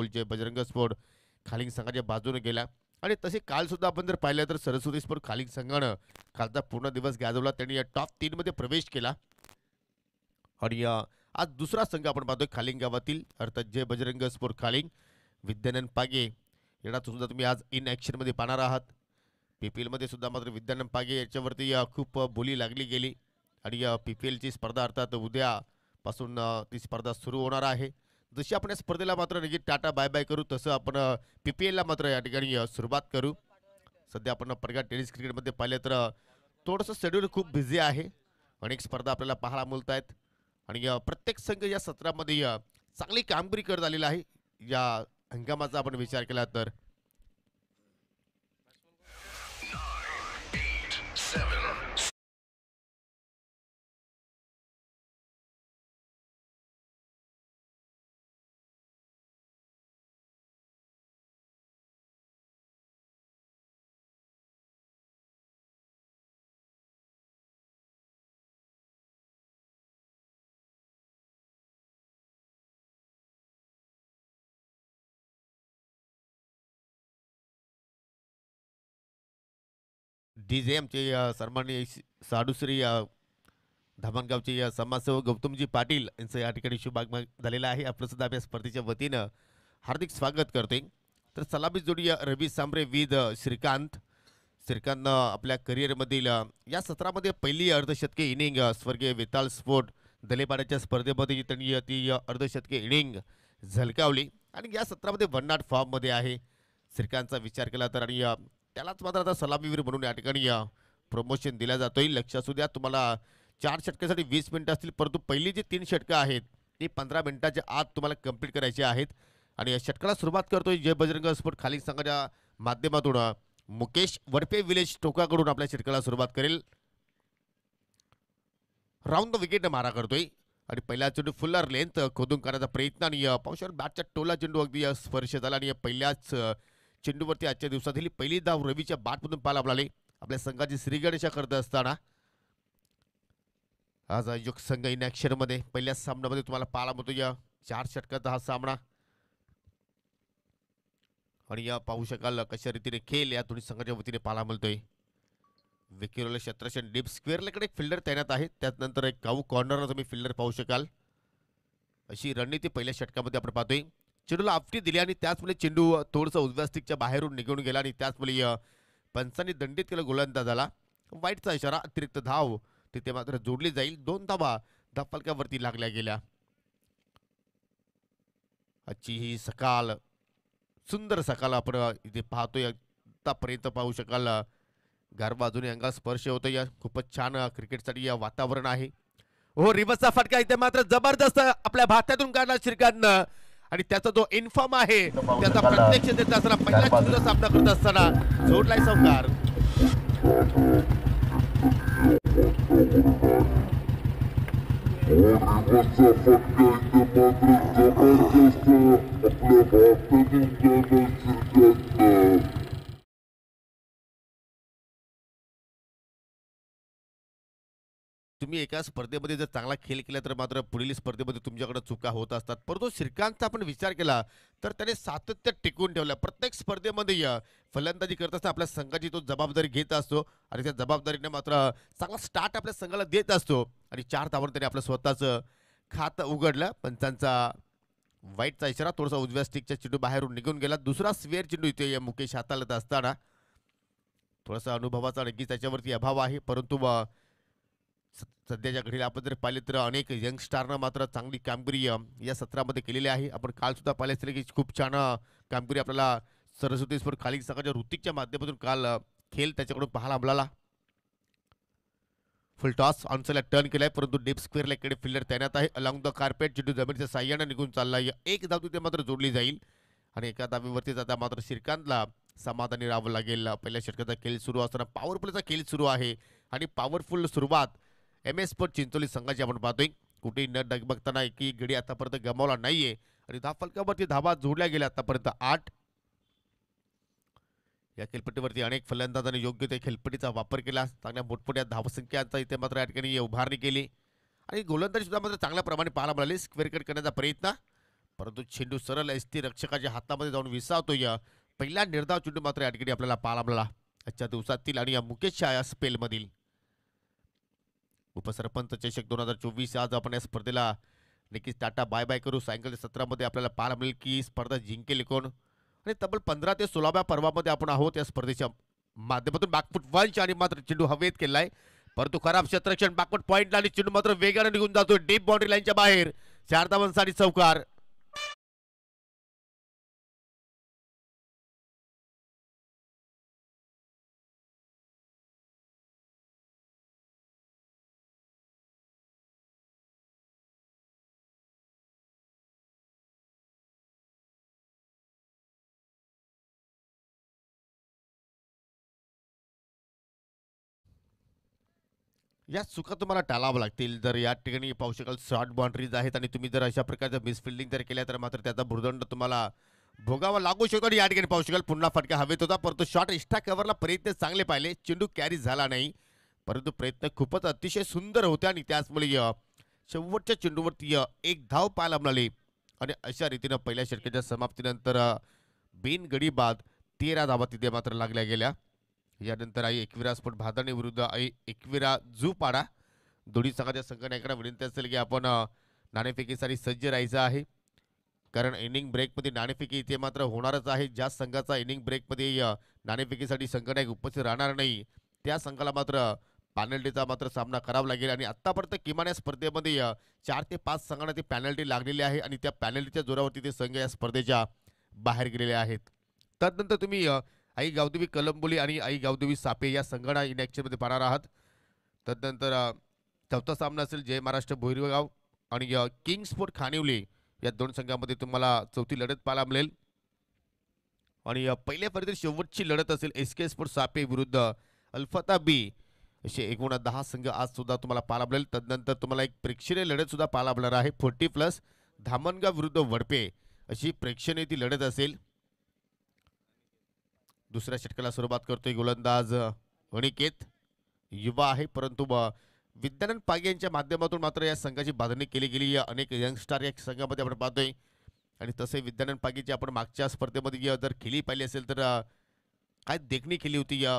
जे बजरंग स्पोर्ट खालींग संघाच्या बाजूने गेला आणि तसे काल सुद्धा आपण जर पाहिलं तर सरस्वती स्पोर्ट खालींग संघानं कालचा पूर्ण दिवस गाजवला. त्यांनी या टॉप 3 मध्ये प्रवेश केला आणि आज दुसरा संघ आपण पाहतोय खालींग गावातील अर्थात जय बजरंग स्पोर्ट खालींग विद्यानंद पागे यांना सुद्धा तुम्ही आज इन ॲक्शनमध्ये पाहणार आहात. PPL मध्ये सुद्धा मात्र विद्यानंद पागे याच्यावरती खूप बोली लागली गेली आणि PPL ची स्पर्धा अर्थात उद्यापासून ती स्पर्धा सुरू होणार आहे. जशी आपण या स्पर्धेला मात्र निघित टाटा बाय बाय करू तसं आपण PPL ला मात्र या ठिकाणी सुरुवात करू. सध्या आपण प्रगत टेनिस क्रिकेटमध्ये पाहिलं तर थोडंसं शेड्यूल खूप बिझी आहे. अनेक स्पर्धा आपल्याला पाहायला मिळत आहेत आणि प्रत्येक संघ या सत्रामध्ये चांगली कामगिरी करत आलेला आहे. या हंगामाचा आपण विचार केला तर DJ आमचे सन्माननीय साडूश्री धामणगावचे समाजसेवक गौतमजी पाटील यांचं या ठिकाणी शुभागमन झालेलं आहे. आपलं सुद्धा आपल्या स्पर्धेच्या वतीनं हार्दिक स्वागत करते. तर सलामी जोडी रवी सांबरे विद श्रीकांत. श्रीकांतनं आपल्या करिअरमधील या सत्रामध्ये पहिली अर्धशतकी इनिंग स्वर्गीय वेताळ स्पोर्ट दलेपाड्याच्या स्पर्धेमध्ये त्यांनी ती अर्धशतकी इनिंग झलकावली आणि या सत्रामध्ये 1 फॉर्ममध्ये आहे. श्रीकांतचा विचार केला तर आणि त्यालाच मात्र आता सलामीवीर म्हणून या ठिकाणी प्रमोशन दिलं जातोय. लक्ष असू द्या तुम्हाला 4 षटकासाठी 20 मिनिटं असतील परंतु पहिली जी 3 षटकं आहेत ती 15 मिनिटाच्या आत तुम्हाला कंप्लीट करायची आहेत. आणि या षटकाला सुरुवात करतोय जय बजरंग स्पोर्ट खालील संघाच्या माध्यमातून मुकेश वडपे विलेज टोकाकडून आपल्या षटकाला सुरुवात करेल. राऊंड द विकेट मारा करतोय आणि पहिला चेंडू फुल्लर लेंथ खोदून काढण्याचा प्रयत्न आणि पावसावर बॅटच्या टोला चेंडू अगदी स्पर्श झाला आणि पहिल्याच चेंडूवरती आजच्या दिवसातील पहिली धाव रवीच्या बॅटमधून पाहायला मिळाली. आपल्या संघाची श्रीगणेशा करत असताना आज आयोजक संघ इन ॲक्शनमध्ये पहिल्या सामन्यामध्ये तुम्हाला पाहायला मिळतो या 4 षटकाचा हा सामना आणि या पाहू शकाल कशा रीतीने खेळ या दोन्ही संघाच्या वतीने पाहायला मिळतोय. विकेरोला क्षेत्रक्षण डीप स्क्वेअरकडे एक फिल्डर तैनात आहे. त्यानंतर एक काऊ कॉर्नरला तुम्ही फिल्डर पाहू शकाल. अशी रणनीती पहिल्या षटकामध्ये आपण पाहतोय. चेंडूला आपटी दिली आणि त्याचमुळे चेंडू थोडंसं उजव्या स्टिकच्या बाहेरून निघून गेला आणि त्याचमुळे पंचांनी दंडित केलं गोलंदाजाला. वाईटचा इशारा अतिरिक्त धाव तिथे मात्र जोडली जाईल. 2 धावा धाफलक्यावरती लागल्या गेल्या. आजची ही सकाळ सुंदर सकाळ आपण इथे पाहतोय. आतापर्यंत पाहू शकाल गार बाजूने अंगाला स्पर्श होतो. या खूपच छान क्रिकेटसाठी या वातावरण आहे. हो रिवर्सचा फटका इथे मात्र जबरदस्त आपल्या भात्यातून काढला श्रीकांतनं आणि त्याचा जो इन्फॉर्म आहे त्याचा प्रत्यक्ष देत असताना पहिला चेंडूचा सामना करत असताना जोडलाय चौकार. तुम्ही एका स्पर्धेमध्ये जर चांगला खेळ केला तर मात्र पुढील स्पर्धेमध्ये तुमच्याकडे चुका होत असतात. परंतु श्रीकांतचा आपण विचार केला तर त्याने सातत्य टिकवून ठेवलं. प्रत्येक स्पर्धेमध्ये फलंदाजी करत असताना आपल्या संघाची तो जबाबदारी घेत असतो आणि त्या जबाबदारीने मात्र चांगला स्टार्ट आपल्या संघाला देत असतो आणि 4 धावांवर त्याने आपलं स्वतःचं खातं उघडलं. पंचांचा वाईटचा इशारा थोडासा उजव्या स्टिकच्या चेंडू बाहेरून निघून गेला. दुसरा स्वेअर चेंडू इथे मुकेश हाताळत असताना थोडासा अनुभवाचा नक्कीच त्याच्यावरती अभाव आहे. परंतु सध्याच्या घडीला आपण जर पाहिले तर अनेक यंगस्टारनं मात्र चांगली कामगिरी या सत्रामध्ये केलेली आहे. आपण काल सुद्धा पाहिले असेल की खूप छान कामगिरी आपल्याला सरस्वती स्पोर्ट खालील संघाच्या ऋतिकच्या माध्यमातून काल खेळ त्याच्याकडून पाहायला मिळाला. फुल टॉस ऑनसाईडला टर्न केलाय परंतु डीप स्क्वेअरला इकडे फिल्डर तैनात आहे. अलॉंग द कार्पेट चेंडू जमिनीच्या साह्यानं निघून चाललाय. एक धाव तिथे मात्र जोडली जाईल आणि एका धावेवरती जाता मात्र श्रीकांतला समाधानी राहावं लागेल. पहिल्या षटकाचा खेळ सुरू असताना पॉवरफुलचा खेळ सुरू आहे आणि पॉवरफुल सुरुवात MS स्पोर्ट चिंचोली संघाची आपण पाहतोय. कुठेही न डगबगताना एकही गडी आतापर्यंत गमावला नाहीये आणि धावफलकावरती धावा जोडल्या गेल्या आतापर्यंत 8. या खेळपट्टीवरती अनेक फलंदाजांनी योग्य त्या खेळपट्टीचा वापर केला. चांगल्या मोठमोठ्या धावसंख्यांचा इथे मात्र या ठिकाणी उभारणी केली आणि गोलंदाजी सुद्धा मात्र चांगल्या प्रमाणे पाहायला मिळाली. स्क्वेअर कट करण्याचा प्रयत्न परंतु चेंडू सरळ एसटी रक्षकाच्या हातामध्ये जाऊन विसावतोय. पहिला निर्धाव चेंडू मात्र या ठिकाणी आपल्याला पाहायला मिळाला आजच्या दिवसातील आणि या मुकेश शहा या स्पेलमधील. उपसरपंच चषक 2024 आज आपण या स्पर्धेला नक्कीच टाटा बाय बाय करू. सायंकाळी 17 आपल्याला पाहायला मिळेल की स्पर्धा जिंकेल कोण आणि तब्बल 15 ते 16व्या पर्वामध्ये आपण आहोत या स्पर्धेच्या माध्यमातून. बॅकफुट वंच आणि मात्र चेंडू हवेत केलाय, परंतु खराब क्षेत्ररक्षण. बॅकफुट पॉईंटला आणि चेंडू मात्र वेगाने निघून जातो डीप बाउंड्री लाईनच्या बाहेर. 4 धावांसाठी चौकार. या चुका तुम्हाला टाळावं लागतील. जर या ठिकाणी पाहू शकाल शॉर्ट बाउंड्रीज आहेत आणि तुम्ही जर अशा प्रकारचं मिसफिल्डिंग जर केल्या तर मात्र त्याचा भुर्दंड तुम्हाला भोगावा लागू शकतो. आणि या ठिकाणी पाहू शकाल पुन्हा फटका हवेत होता, परंतु शॉर्ट एक्स्ट्रा कव्हरला प्रयत्न चांगले पाहिले. चेंडू कॅरी झाला नाही, परंतु प्रयत्न खूपच अतिशय सुंदर होते आणि त्याचमुळे शेवटच्या चेंडूवरती एक धाव पाहायला मिळाली. आणि अशा रीतीनं पहिल्या षटकाच्या समाप्तीनंतर बिनगडी बाद 13 धावा तिथे मात्र लागल्या गेल्या. यानंतर आई एकविरा स्पोर्ट भादरणे विरुद्ध आई एकविरा झुपाडा. दोन्ही संघाच्या संघनायकांना विनंती असेल की आपण नाणेफेकीसाठी सज्ज राहायचं आहे, कारण इनिंग ब्रेकमध्ये नाणेफेकी इथे मात्र होणारच आहे. ज्या संघाचा इनिंग ब्रेकमध्ये नाणेफेकीसाठी संघनायक उपस्थित राहणार नाही त्या संघाला मात्र पॅनल्टीचा मात्र सामना करावा लागेल. आणि आत्तापर्यंत किमान या स्पर्धेमध्ये 4 ते 5 संघांना ती पॅनल्टी लागलेली आहे आणि त्या पॅनल्टीच्या जोरावरती ते संघ या स्पर्धेच्या बाहेर गेलेले आहेत. त्यानंतर तुम्ही आई गावदेवी कलंबोली आणि आई गावदेवी सापे या संघांना इन ॲक्शनमध्ये पाहणार आहात. तदनंतर चौथा सामना असेल जय महाराष्ट्र भोईरगाव आणि किंग स्पोर्ट खानिवली या दोन संघांमध्ये तुम्हाला चौथी लढत पाहायला मिळेल. आणि पहिल्या फेरीतील शेवटची लढत असेल एस के स्पोर्ट सापे विरुद्ध अल्फता बी. असे एकूण 10 संघ आज सुद्धा तुम्हाला पाहायला मिळेल. तदनंतर तुम्हाला एक प्रेक्षणीय लढत सुद्धा पाहायला मिळणार आहे. 40+ धामणगाव विरुद्ध वडपे अशी प्रेक्षणीय ती लढत असेल. दुसऱ्या षटकाला सुरुवात करतोय गोलंदाज अनिकेत. युवा आहे, परंतु विद्यानंद पागे यांच्या माध्यमातून मात्र या संघाची बांधणी केली गेली. या अनेक यंगस्टार या संघामध्ये आपण पाहतोय. आणि तसे विद्यानंद पागेची आपण मागच्या स्पर्धेमध्ये जर खेळी पाहिली असेल तर काय देखणी केली होती या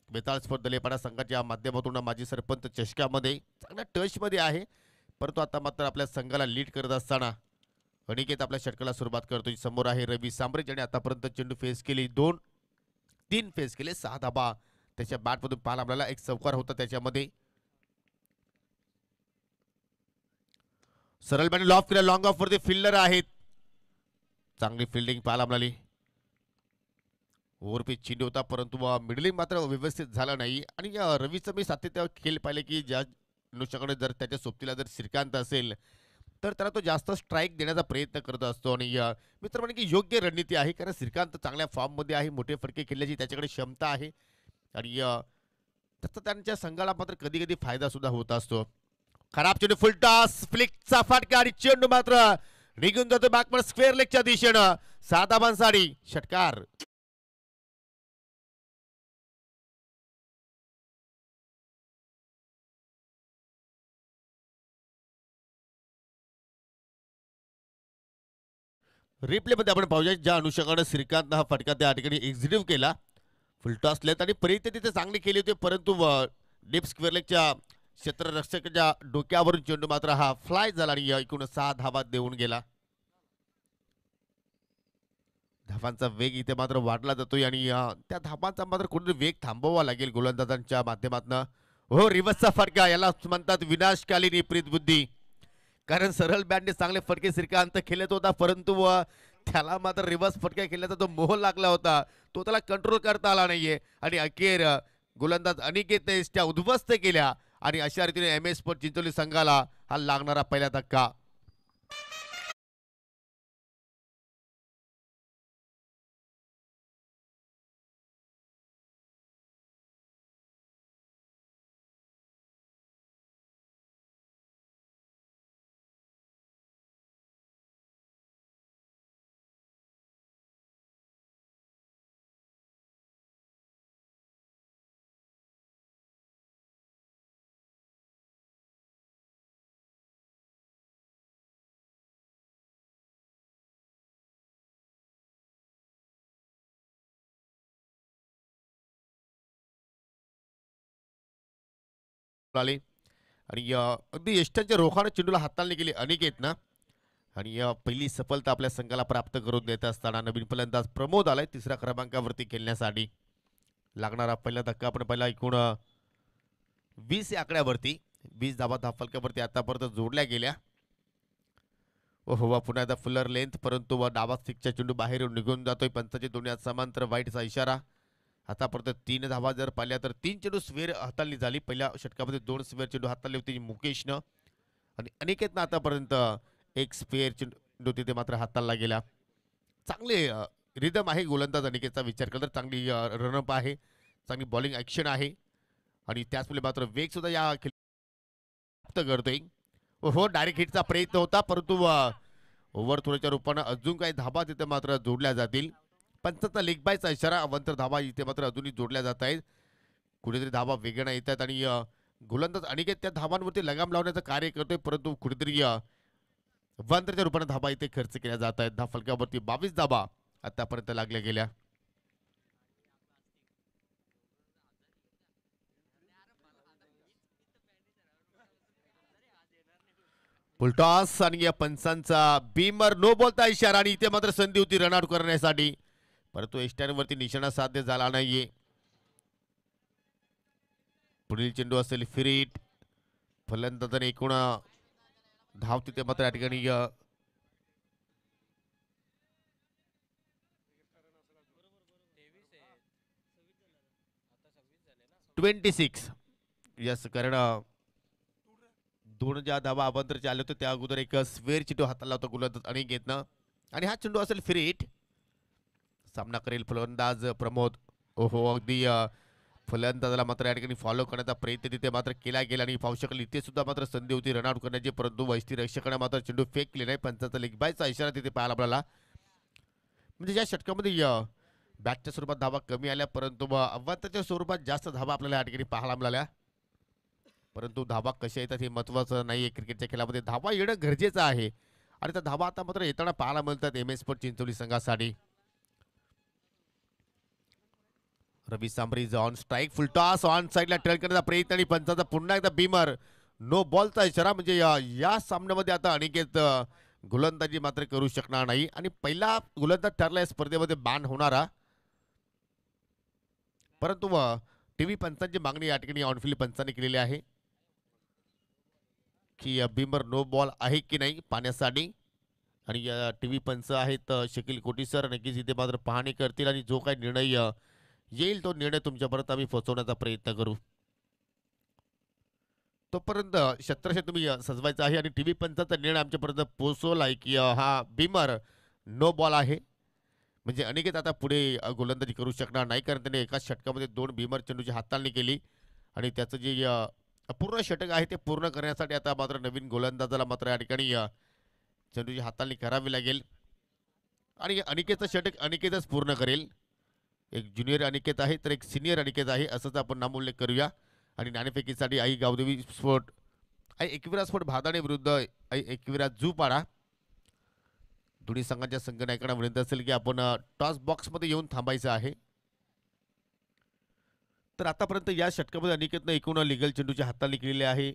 बेताळ स्पोर्ट दलेपाडा संघाच्या माध्यमातून. माजी सरपंच चषकामध्ये चांगल्या टचमध्ये आहे, परंतु आता मात्र आपल्या संघाला लीड करत असताना अनिकेत आपल्या षटकाला सुरुवात करतोय. समोर आहे रवी सांबरे ज्याने आतापर्यंत चेंडू फेस केली 2-3 फेस केले. 6 धाबा त्याच्या बॅटमधून पाहायला आपल्याला. एक चौकार होता त्याच्यामध्ये. सरळ बॅट लॉफ केला, लॉंग ऑफ वरती फिल्डर आहेत. चांगली फिल्डिंग पाहायला मिळाली. ओव्हरपिच चेंडू होता, परंतु मिडलिंग मात्र व्यवस्थित झाला नाही. आणि रवीचं मी सातत्य खेळ पाहिले की ज्या अनुषंगाने जर त्याच्या सोबतीला जर श्रीकांत असेल तर त्याला तो जास्त स्ट्राईक देण्याचा प्रयत्न करत असतो. आणि मित्र म्हणे की योग्य रणनीती आहे, कारण श्रीकांत चांगल्या फॉर्ममध्ये आहे, मोठे फटके खेळण्याची त्याच्याकडे क्षमता आहे. आणि त्याचा त्यांच्या संघाला मात्र कधी कधी फायदा सुद्धा होत असतो. खराब चेंडू फुलटॉस फ्लिकचा फटका आणि चेंडू मात्र निघून जातो बॅकवर्ड स्क्वेअर लेगच्या दिशेनं. 6 धावांसाठी षटकार. रिप्लेमध्ये आपण पाहूया ज्या अनुषंगाने श्रीकांतनं हा फटका त्या ठिकाणी एक्झिक्यूट केला. फुलटॉस लेत आणि प्रयत्न तिथे चांगले केले होते, परंतु डीप स्क्वेअर लेगच्या क्षेत्ररक्षकाच्या डोक्यावरून चेंडू मात्र हा फ्लाय झाला आणि एकूण 6 धावा देऊन गेला. धावांचा वेग इथे मात्र वाढला जातोय आणि त्या धावांचा मात्र कुठे वेग थांबवावा लागेल गोलंदाजांच्या माध्यमातून. हो, रिव्हर्सचा फटका याला म्हणतात विनाशकालीन विपरीत बुद्धी, कारण सरळ बॅटने चांगले फटके श्रीकांत खेळत होता, परंतु त्याला मात्र रिव्हर्स फटका खेळण्याचा जो मोह लागला होता तो त्याला कंट्रोल करता आला नाहीये. आणि अखेर गोलंदाज अनिकेतने त्या उद्ध्वस्त केल्या आणि अशा रीतीने MS स्पोर्ट चिंचोली संघाला हा लागणारा पहिला धक्का. आले आणि अगदी यष्टांच्या रोखाने चेंडूला हाताळणी केली अनिकेत ना. आणि पहिली सफलता आपल्या संघाला प्राप्त करून देत असताना नवीन फलंदाज प्रमोद आलाय तिसऱ्या क्रमांकावरती खेळण्यासाठी. लागणारा पहिला धक्का आपण पहिला एकूण 20 या आकड्यावरती 20 धाबा फलकावरती आतापर्यंत जोडल्या गेल्या. हो पुन्हा एकदा फुलर लेंथ, परंतु डावा स्टिकच्या चेंडू बाहेर निघून जातोय. पंचाचे दोन्ही हात समांतर वाईटचा इशारा. आतापर्यंत 3 धावा जर पाहिल्या तर 3 चेंडू स्वेर हाताळली झाली. पहिल्या षटकामध्ये 2 स्वेर चेंडू हाताळली होती मुकेशनं आणि अनिकेतनं आतापर्यंत एक स्पेअर चेंडू तिथे मात्र हाताळला गेला. चांगले रिदम आहे गोलंदाज अनिकेतचा विचार केला तर चांगली रनअप आहे, चांगली बॉलिंग ॲक्शन आहे आणि त्याचवेळी मात्र वेग सुद्धा या प्राप्त करतोय. हो डायरेक्ट हिटचा प्रयत्न होता, परंतु ओव्हर थोड्याच्या रूपानं अजून काही धाबा तिथे मात्र जोडल्या जातील. पंचाचा लेग बायचा इशारा. अवंतर धाबा इथे मात्र अजूनही जोडल्या जात आहेत. कुठेतरी धाबा वेगळ्या येत आहेत आणि गोलंदाज अनिकेत त्या धाबांवरती लगाम लावण्याचं कार्य करतोय, परंतु कुठेतरी अवंतरच्या रूपाने धाबा इथे खर्च केल्या जात आहेत. फलकावरती 22 धाबा आतापर्यंत लागल्या गेल्या. फुलटॉस आणि या पंचांचा बीमर नो बोलता इशारा आणि इथे मात्र संधी होती रनआउट करण्यासाठी, परंतु एस्टॅनवरती निशाणा साध्य झाला नाहीये. पुढील चेंडू असेल फिरीट. फलंदाजाने एकूण धाव तिथे मात्र या ठिकाणी 26 यस, कारण दोन ज्या धावा अभ्यंतरचे आले होते त्या अगोदर एक स्वेर चेंडू हाताला होता गोलंदाज अनिकेतनं आणि हा चेंडू असेल फिरीट. सामना करेल फलंदाज प्रमोद. ओहो अगदी फलंदाजाला मात्र या ठिकाणी फॉलो करण्याचा प्रयत्न तिथे मात्र केला गेला आणि पाहू शकेल इथे सुद्धा मात्र संधी होती रनआउट करण्याची, परंतु वैष्टी रक्षकाने मात्र चेंडू फेकले नाही. पंचाचा लेग बायचा इशारा तिथे पाहायला मिळाला. म्हणजे या षटकामध्ये बॅटच्या स्वरूपात धावा कमी आल्या, परंतु अव्वताच्या स्वरूपात जास्त धावा आपल्याला या ठिकाणी पाहायला मिळाल्या. परंतु धावा कशा येतात हे महत्त्वाचं नाही आहे. क्रिकेटच्या खेळामध्ये धावा येणं गरजेचं आहे आणि त्या धावा आता मात्र येताना पाहायला मिळतात MS स्पोर्ट चिंचोली संघासाठी. Ravi Sambari on strike. Full toss on साईडला टर्न करण्याचा प्रयत्न आणि पंचाचा पुन्हा एकदा बीमर नो बॉलचा इशारा. म्हणजे या सामन्यामध्ये आता अनिकेत गोलंदाजी मात्र करू शकणार नाही आणि पहिला गोलंदाज ठरला या स्पर्धेमध्ये बॅन होणारा, परंतु टीव्ही पंचांची मागणी या ठिकाणी ऑनफिल्ड पंचांनी केलेली आहे की बीमर नो बॉल आहे की नाही पाहण्यासाठी. आणि टीव्ही पंच आहेत शकील कोटी सर, नक्कीच इथे मात्र पाहणी करतील आणि जो काही निर्णय येईल तो निर्णय तुमच्यापर्यंत आम्ही पोहोचवण्याचा प्रयत्न करू. तोपर्यंत क्षेत्रशः तुम्ही सजवायचं आहे आणि टीव्ही पंचाचा निर्णय आमच्यापर्यंत पोहोचवला आहे की हा बीमर नो बॉल आहे. म्हणजे अनिकेत आता पुढे गोलंदाजी करू शकणार नाही, कारण त्याने एकाच षटकामध्ये 2 बीमर चेंडूची हाताळणी केली आणि त्याचं जे अपूर्ण षटक आहे ते पूर्ण करण्यासाठी आता मात्र नवीन गोलंदाजाला मात्र या ठिकाणी चेंडूची हाताळणी करावी लागेल आणि अनिकेतचं षटक अनिकेतच पूर्ण करेल. एक ज्युनियर अनिकेत आहे तर एक सिनियर अनिकेत आहे असंच आपण नामोल्लेख करूया. आणि नाणेफेकीसाठी आई गावदेवी स्पोर्ट, आई एकविरा स्पोर्ट भादाणे विरुद्ध आई एकविरा जुपाडा, दोन्ही संघांच्या संघनायकांना विनंती असेल की आपण टॉस बॉक्समध्ये येऊन थांबायचं आहे. तर आतापर्यंत या षटकामध्ये अनिकेतनं एकूण लिगल चेंडूची हाताळणी केलेली आहे.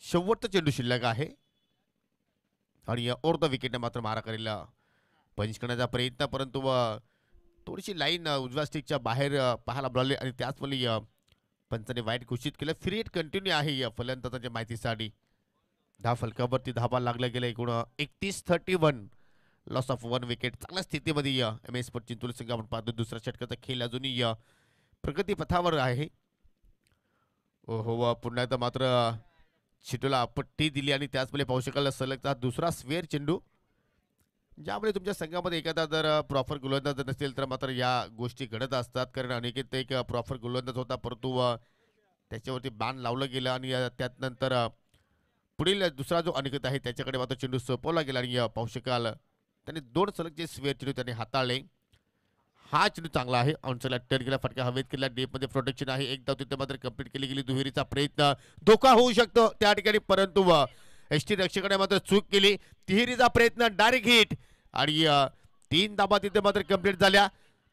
शेवटचा चेंडू शिल्लक आहे आणि ओर द विकेटने मात्र मारा करेल पंच करण्याचा प्रयत्न, परंतु थोडीशी लाईन उजव्या स्टिकच्या बाहेर पाहायला मिळाली आणि त्याचवेळी पंचाने वाईट घोषित केलं. फ्री हिट कंटिन्यू आहे या फलंदाजांच्या माहितीसाठी. फलकावरती धाबा लागला गेला. एकूण 31-31 लॉस ऑफ 1 विकेट. चांगल्या स्थितीमध्ये MS स्पोर्ट चिंचोली संघ आपण पाहतो. दुसऱ्या षटकाचा खेळ अजूनही प्रगतीपथावर आहे. हो पुन्हा एकदा मात्र चेंडूला पट्टी दिली आणि त्याचवेळी पाहू शकाल सलगचा दुसरा स्वेअर चेंडू, ज्यामुळे तुमच्या संघामध्ये एखादा जर प्रॉपर गोलंदाज नसेल तर मात्र या गोष्टी घडत असतात. कारण अनिकेत एक प्रॉपर गोलंदाज होता, परंतु त्याच्यावरती बाण लावलं गेलं आणि त्यात नंतर पुढील दुसरा जो अनिकेत आहे त्याच्याकडे मात्र चेंडू सोपवला गेला आणि पाहू शकाल त्याने 2 सलगचे स्वेअर चेंडू त्याने हाताळले. हा चेंडू चांगला आहे. ऑनसाईडला टर्न केला, फटका हवेत केला, डीपमध्ये प्रोटेक्शन आहे. एक धाव तिथे मात्र कंप्लीट केली गेली. दुहेरीचा प्रयत्न, धोका होऊ शकतो त्या ठिकाणी, परंतु एसटी रक्षकाने मात्र चूक केली. तिहेरीचा प्रयत्न, डायरेक्ट हिट आणि 3 धाबा तिथे मात्र कंप्लीट झाल्या.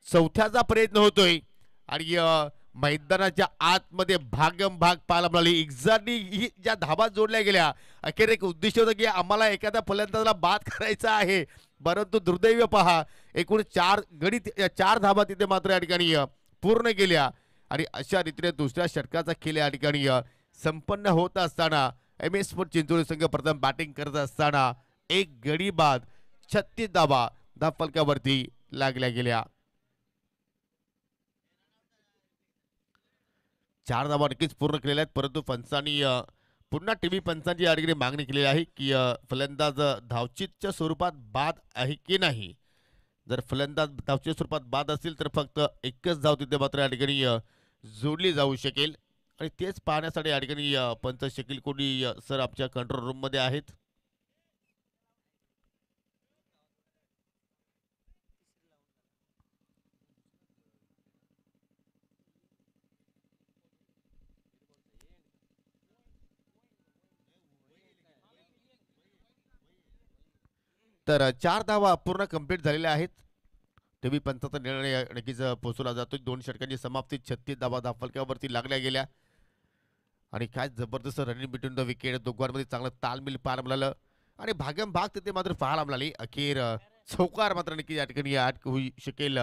चौथ्याचा प्रयत्न होतोय आणि मैदानाच्या आतमध्ये भागम भाग पाहायला मिळाली. एक्झॅक्टली ही ज्या धाबा जोडल्या गेल्या, अखेर एक उद्दिष्ट होतं की आम्हाला एखाद्या फलंदाजाला बाद करायचा आहे, परंतु दुर्दैव पहा एकूण 4 धाबा तिथे मात्र या ठिकाणी पूर्ण केल्या आणि अशा रीतीने दुसऱ्या षटकाचा खेळ या ठिकाणी संपन्न होत असताना एम एस स्पोर्ट चिंचोली संघ प्रथम बॅटिंग करत असताना एक गडी बाद 36 धाबा धावफलकावरती लागल्या गेल्या. 4 धाबा नक्कीच पूर्ण केलेल्या आहेत, परंतु पंचांनी पुन्हा टीव्ही पंचांची या ठिकाणी मागणी केलेली आहे की फलंदाज धावचीतच्या स्वरूपात बाद आहे की नाही. जर फलंदाज धावच्या स्वरूपात बाद असतील तर फक्त एकच धाव तिथे मात्र या ठिकाणी जोडली जाऊ शकेल आणि तेच पाहण्यासाठी या ठिकाणी पंच शकील कोडी सर आमच्या कंट्रोल रूम मध्ये आहेत. तर 4 धावा पूर्ण कंप्लीट झालेल्या आहेत. टीव्ही पंचाचा निर्णय नक्कीच पोहोचवला जातो. 2 षटकांची समाप्ती 36 धावा धावफलकावरती लागल्या गेल्या आणि काय जबरदस्त रनिंग बिटवीन द विकेट. दोघांमध्ये चांगलं तालमेल पाहायला मिळालं आणि भागम भाग तिथे मात्र पाहायला मिळाली. अखेर चौकार मात्र नक्की या ठिकाणी आठ होऊ शकेल.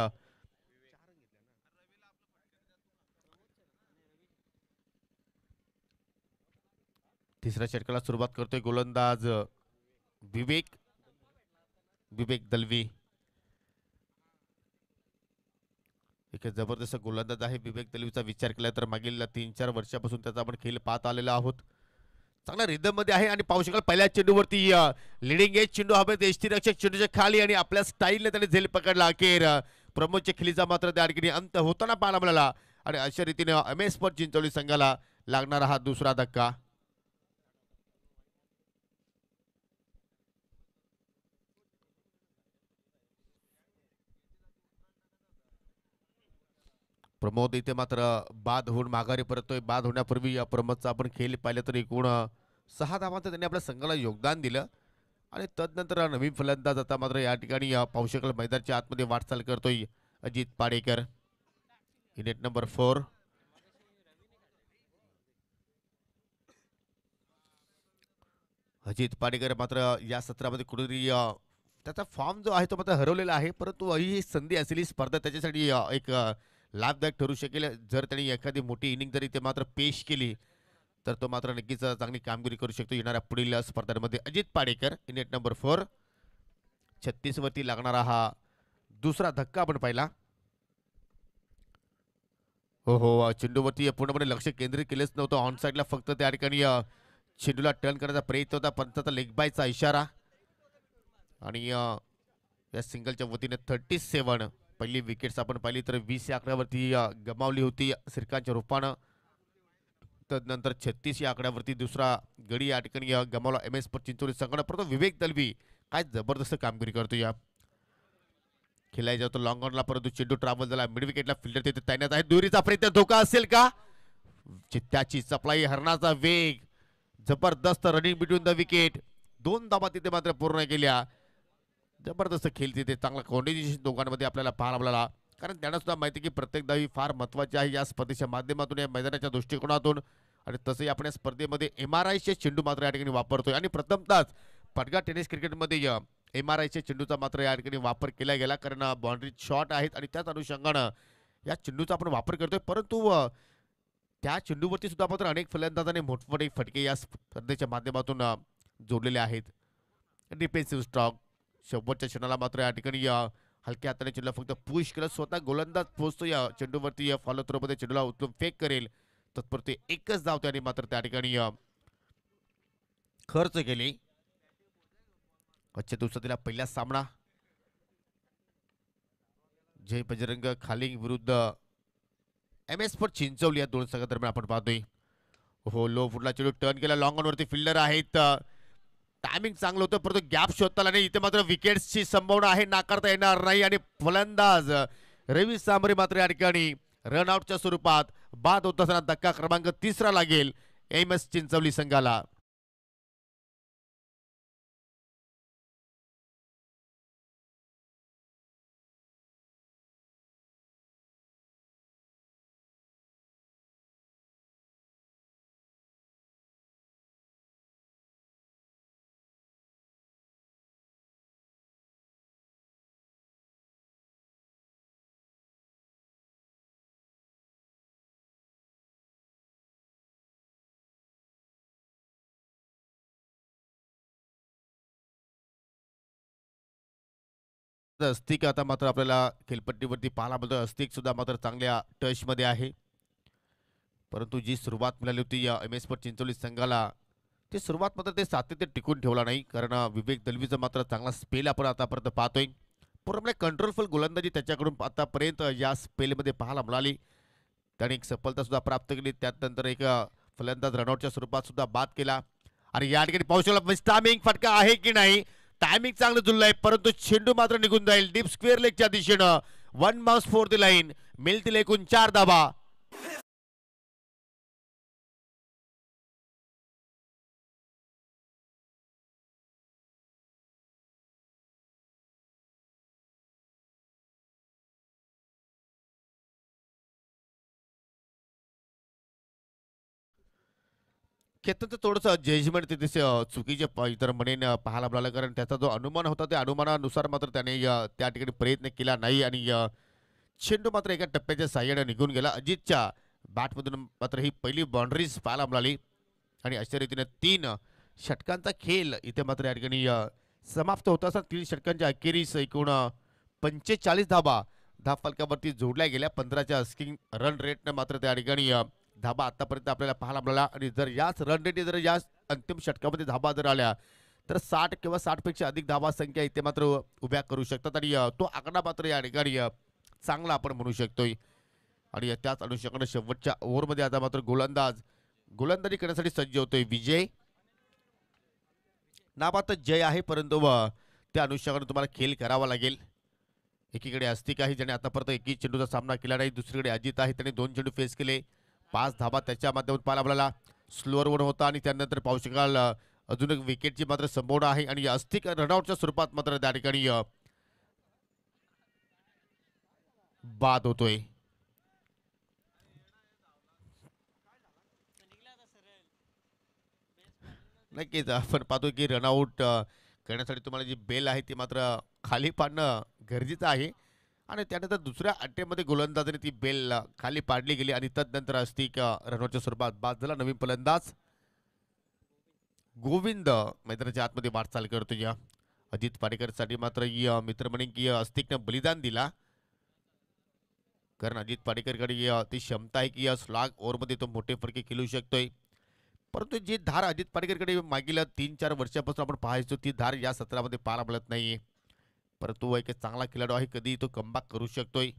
तिसऱ्या षटकाला सुरुवात करतोय गोलंदाज विवेक दलवी. एक जबरदस्त गोलंदाज आहे विवेक दलवीचा. विचार केला तर मागील 3-4 वर्षापासून त्याचा आपण खेळ पाहत आलेला आहोत. चांगला रिदम मध्ये आहे आणि पाहू शकाल पहिल्या चेंडूवरती लिडिंग एज चेंडू हवेत यष्टीरक्षक चेंडूच्या खाली आणि आपल्या स्टाईलने त्याने झेल पकडला. अखेर प्रमोदच्या खिलीचा मात्र त्या ठिकाणी अंत होताना पाहायला मिळाला आणि अशा रीतीने एम एस स्पोर्ट चिंचोली संघाला लागणारा हा दुसरा धक्का. प्रमोद इथे मात्र बाद होऊन माघारी परतोय. बाद होण्यापूर्वी प्रमोदचा आपण खेळ पाहिलं तर एकूण 6 धावांचं त्यांनी आपल्या संघाला योगदान दिलं आणि तदनंतर नवीन फलंदाज आता मात्र या ठिकाणी पाहू शकाल मैदानाच्या आतमध्ये वाटचाल करतोय अजित पाडेकर. Net number 4. अजित पाडेकर मात्र या सत्रामध्ये कुठेतरी त्याचा फॉर्म जो आहे तो मात्र हरवलेला आहे, परंतु ही संधी असलेली स्पर्धा त्याच्यासाठी एक लाभदायक ठरू शकेल. जर त्यांनी एखादी मोठी इनिंग जर इथे मात्र पेश केली तर तो मात्र नक्कीच चांगली कामगिरी करू शकतो येणाऱ्या पुढील स्पर्धांमध्ये. Ajit Padekar net number 4. 36 वरती लागणारा हा दुसरा धक्का आपण पाहिला. हो चेंडूवरती पूर्णपणे लक्ष केंद्रित केलेच नव्हतं. ऑन साईडला फक्त त्या ठिकाणी चेंडूला टर्न करण्याचा प्रयत्न होता. पंचाचा लेग बायचा इशारा आणि या सिंगलच्या वतीने 37. पहिली विकेट्स आपण पाहिली तर 20 या आकड्यावरती गमावली होती श्रीकांतच्या रूपानं. तदनंतर 36 या आकड्यावरती दुसरा गडी या ठिकाणी गमावला एम एस स्पोर्ट चिंचोली संघानं. परंतु विवेक दलवी काय जबरदस्त कामगिरी करतो. या खेळायला जातो लॉंग ऑनला, परंतु चेंडू ट्रॅव्हल झाला. मिड विकेटला फिल्डर तिथे तैनात आहे. दुरीचा प्रयत्न धोका असेल का? चित्त्याची सप्लाई, हरणाचा वेग, जबरदस्त रनिंग बिटवीन द विकेट. 2 धावा तिथे मात्र पूर्ण केल्या. जबरदस्त खेळ तिथे, चांगला कॉम्बिनेशन दोघांमध्ये आपल्याला पाहायला मिळाला. कारण त्यांना सुद्धा माहिती की प्रत्येक धावी फार महत्त्वाची आहे या स्पर्धेच्या माध्यमातून, या मैदानाच्या दृष्टिकोनातून. आणि तसंही आपण या स्पर्धेमध्ये MRIचे चेंडू मात्र या ठिकाणी वापरतोय आणि प्रथमतःच पटगा टेनिस क्रिकेटमध्ये MRIच्या चेंडूचा मात्र या ठिकाणी वापर केला गेला. कारण बाउंड्री शॉट आहेत आणि त्याच अनुषंगानं या चेंडूचा आपण वापर करतोय. परंतु त्या चेंडूवरती सुद्धा मात्र अनेक फलंदाजांनी मोठमोठे फटके या स्पर्धेच्या माध्यमातून जोडलेले आहेत. डिफेन्सिव्ह स्ट्रॉक शेवटच्या क्षणाला मात्र या ठिकाणी हलक्या हाताने चेंडूला फक्त पुश केलं. स्वतः गोलंदाज पोहोचतो या चेंडूवरती, फॉलो थ्रोमध्ये चेंडूला उचलून फेक करेल तत्पुरते एकच धाव त्याने मात्र त्या ठिकाणी खर्च केली. आजच्या दिवसातील पहिला सामना जय बजरंग खालिंग विरुद्ध एम एस स्पोर्ट चिंचवली या दोन संघादरम्यान आपण पाहतोय. हो, लो फुटला चेंडू टर्न केला. लॉंग ऑन वरती फिल्डर आहेत. टायमिंग चांगलं होतं, परंतु गॅप शोधता आला नाही. इथे मात्र विकेट्सची संभावना आहे, नाकारता येणार नाही. आणि फलंदाज रवी सांबरे मात्र या ठिकाणी रनआउटच्या स्वरूपात बाद होत असताना धक्का क्रमांक 3 लागेल एम एस चिंचवली संघाला. अस्तिक आता मात्र आपल्याला खेळपट्टीवरती पाहायला मिळतो. अस्तिक सुद्धा मात्र चांगल्या टचमध्ये आहे. परंतु जी सुरुवात मिळाली होती या एम एस स्पोर्ट चिंचोली संघाला, ती सुरुवात मात्र ते सातत्य टिकून ठेवला नाही. कारण विवेक दलवीचा मात्र चांगला स्पेल आपण आतापर्यंत पाहतोय. पूर्णपणे कंट्रोलफुल गोलंदाजी त्याच्याकडून आतापर्यंत या स्पेलमध्ये पाहायला मिळाली. त्याने एक सफलता सुद्धा प्राप्त केली. त्यानंतर एक फलंदाज रनआउटच्या स्वरूपात सुद्धा बाद केला. आणि या ठिकाणी पाहू शकला टायमिंग फटका आहे की नाही. टायमिंग चांगलं जुळलंय, परंतु चेंडू मात्र निघून जाईल डीप स्क्वेअर लेगच्या दिशेनं. 1 बाउन्स फॉर द लाईन. मिळतील एकूण 4 धाबा. खेळताना थोडंसं जजमेंट तिथे चुकीचे इतर म्हणेन पाहायला मिळालं. कारण त्याचा जो अनुमान होता त्या अनुमानानुसार मात्र त्याने त्या ठिकाणी प्रयत्न केला नाही. आणि चेंडू मात्र एका टप्प्याच्या साह्याने निघून गेला. अजितच्या बॅटमधून मात्र ही पहिली बाउंड्रीज पाहायला मिळाली. आणि अशा रीतीने 3 षटकांचा खेळ इथे मात्र या ठिकाणी समाप्त होत असताना 3 षटकांच्या अखेरीस एकूण 45 धाबा धावफलकावरती जोडल्या गेल्या. 15च्या स्किंग रन रेटनं मात्र त्या ठिकाणी धाबा आतापर्यंत आपल्याला पाहायला मिळाला. आणि जर याच रन रेट जर या अंतिम षटकामध्ये धाबा जर आल्या तर 60 किंवा 60 पेक्षा अधिक धाबा संख्या इथे मात्र उभ्या करू शकतात. आणि तो आकडा मात्र या ठिकाणी चांगला आपण म्हणू शकतोय. आणि त्याच अनुषंगाने शेवटच्या ओव्हरमध्ये आता मात्र गोलंदाजी करण्यासाठी सज्ज होतोय विजय. नावात जय आहे, परंतु त्या अनुषंगाने तुम्हाला खेळ करावा लागेल. एकीकडे अस्तिक आहे ज्याने आतापर्यंत एकही चेंडूचा सामना केला नाही. दुसरीकडे अजित आहे, त्याने 2 चेंडू फेस केले. 5 धाबा त्याच्या माध्यमातून पाहायला मिळाला. स्लोअर वन होता आणि त्यानंतर पाहू शकाल अजून एक विकेटची मात्र संभावना आहे. आणि अस्तिक रनआउटच्या स्वरूपात मात्र त्या ठिकाणी बाद होतोय. नक्कीच आपण पाहतो की रनआउट करण्यासाठी तुम्हाला जी बेल आहे ती मात्र खाली पाडणं गरजेचं आहे. आणि त्यानंतर दुसऱ्या अट्टेमध्ये गोलंदाजाने ती बेल खाली पाडली गेली. आणि तदनंतर अस्तिक रनआउटच्या स्वरूपात बाद झाला. नवीन फलंदाज गोविंद मैदानाच्या आतमध्ये वाटचाल करतो. या अजित पाडेकरसाठी मात्र मित्र म्हणे की अस्तिकनं बलिदान दिला. कारण अजित पाडेकरकडे ती क्षमता आहे की स्लॉग ओव्हरमध्ये तो मोठे फटके खेळू शकतोय. परंतु जी धार अजित पाडेकरकडे मागील 3-4 वर्षापासून आपण पाहायचो ती धार या सत्रामध्ये पाहायला मिळत नाहीये. परंतु एक चांगला खेळाडू आहे, कधी तो कमबॅक करू शकतोय.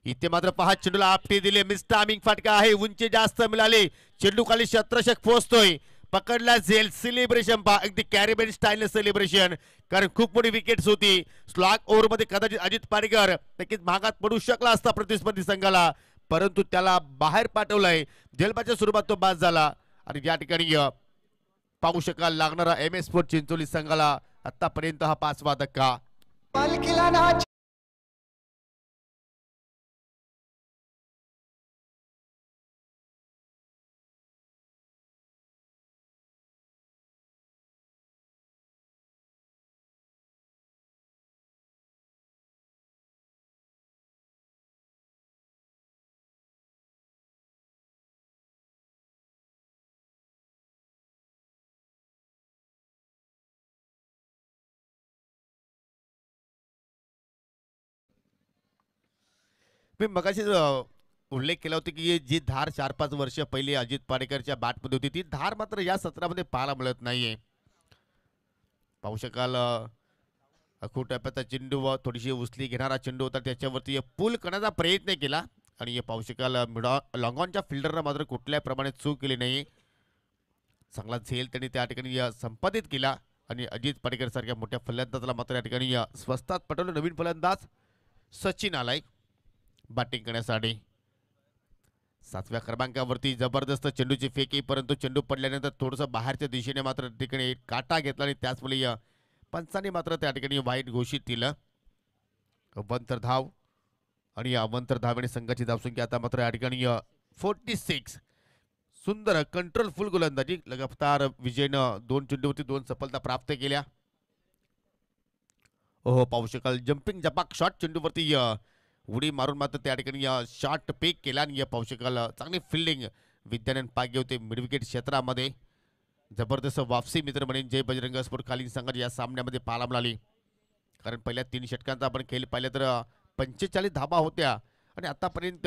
इथे मात्र पहा चेंडूला आपटे दिले. मिस टायमिंग फटका आहे. उंची जास्त मिळाली. चेंडू खाली शतरषक पोहोचतोय. पकडला झेल. सेलिब्रेशन पहा, अगदी कॅरिबियन स्टाईल सेलिब्रेशन. कारण खूप मोठी विकेट्स होती. स्लॉग ओव्हरमध्ये कदाचित अजित पाडेकर नक्कीच महागात पडू शकला असता प्रतिस्पर्धी संघाला, परंतु त्याला बाहेर पाठवलंय. झेलबाच्या स्वरूपात तो बाद झाला. आणि या ठिकाणी पाहू शकाल लागणारा एम एस स्पोर्ट चिंचोली संघाला आतापर्यंत हा 5वा धक्का. मी मगाशी उल्लेख केला होता की जी धार 4-5 वर्ष पहिले अजित पाडेकरच्या बॅटमध्ये होती ती धार मात्र या सत्रामध्ये पाहायला मिळत नाहीये. पाहू शकाल खूप टप्प्याचा चेंडू व थोडीशी उचली घेणारा चेंडू होता, त्याच्यावरती पूल करण्याचा प्रयत्न केला. आणि पाहू शकाल लॉंगॉनच्या फिल्डरनं मात्र कुठल्याही प्रमाणे चूक केली नाही. चांगला झेल त्यांनी त्या ठिकाणी संपादित केला. आणि अजित पाडेकर सारख्या मोठ्या फलंदाजाला मात्र या ठिकाणी स्वस्तात पटवलं. नवीन फलंदाज सचिन आलाय बॅटिंग करण्यासाठी. 7व्या क्रमांकावरती जबरदस्त चेंडूची फेकी, परंतु चेंडू पडल्यानंतर थोडंसं बाहेरच्या दिशेने मात्र ठिकाणी काटा घेतला. आणि त्याचवेळी पंचांनी मात्र त्या ठिकाणी वाईट घोषित केलं. अवंतर धाव आणि अवंतर धावेने संघाची धावसंख्या आता मात्र या ठिकाणी 46. सुंदर कंट्रोलफुल गोलंदाजी. लगातार विजयनं 2 चेंडूवरती 2 सफलता प्राप्त केल्या. ओहो पाहू शकाल जम्पिंग जपाक शॉट चेंडूवरती उडी मारून मात्र त्या ठिकाणी शॉट पेक केला. आणि पाहू शकाल चांगली फिल्डिंग विद्यानंद पागे होते मिड विकेट क्षेत्रामध्ये. जबरदस्त वापसी मित्र म्हणून जय बजरंग स्पोर्ट खालील संघाची या सामन्यामध्ये पाहायला मिळाली. कारण पहिल्या 3 षटकांचा आपण खेळ पाहिलं तर 45 धाबा होत्या आणि आतापर्यंत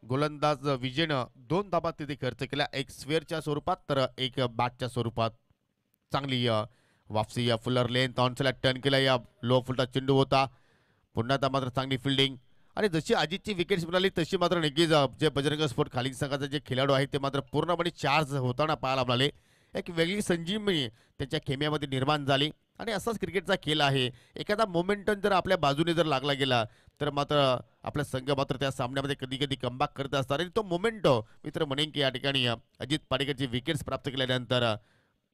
गोलंदाज विजयनं 2 धाबा तिथे खर्च केल्या, एक स्क्वेअरच्या स्वरूपात तर एक बॅटच्या स्वरूपात. चांगली वापसी फुलर लेंथ ऑनसेला टर्न केला, या लो फुलटा चेंडू होता. पुन्हा आता मात्र चांगली फिल्डिंग आणि जशी अजितची विकेट्स मिळाली तशी मात्र नक्कीच जे बजरंग स्पोर्ट खालील संघाचे जे खेळाडू आहेत ते मात्र पूर्णपणे चार्ज होताना पाहायला मिळाले. एक वेगळी संजीवनी त्यांच्या खेम्यामध्ये निर्माण झाली आणि असाच क्रिकेटचा खेळ आहे. एखादा मोमेंटम जर आपल्या बाजूने जर लागला गेला तर मात्र आपला संघ मात्र त्या सामन्यामध्ये कधी कधी कमबॅक करत असतात आणि तो मोमेंटो मी तर म्हणेन की या ठिकाणी अजित पाडेकरची विकेट्स प्राप्त केल्यानंतर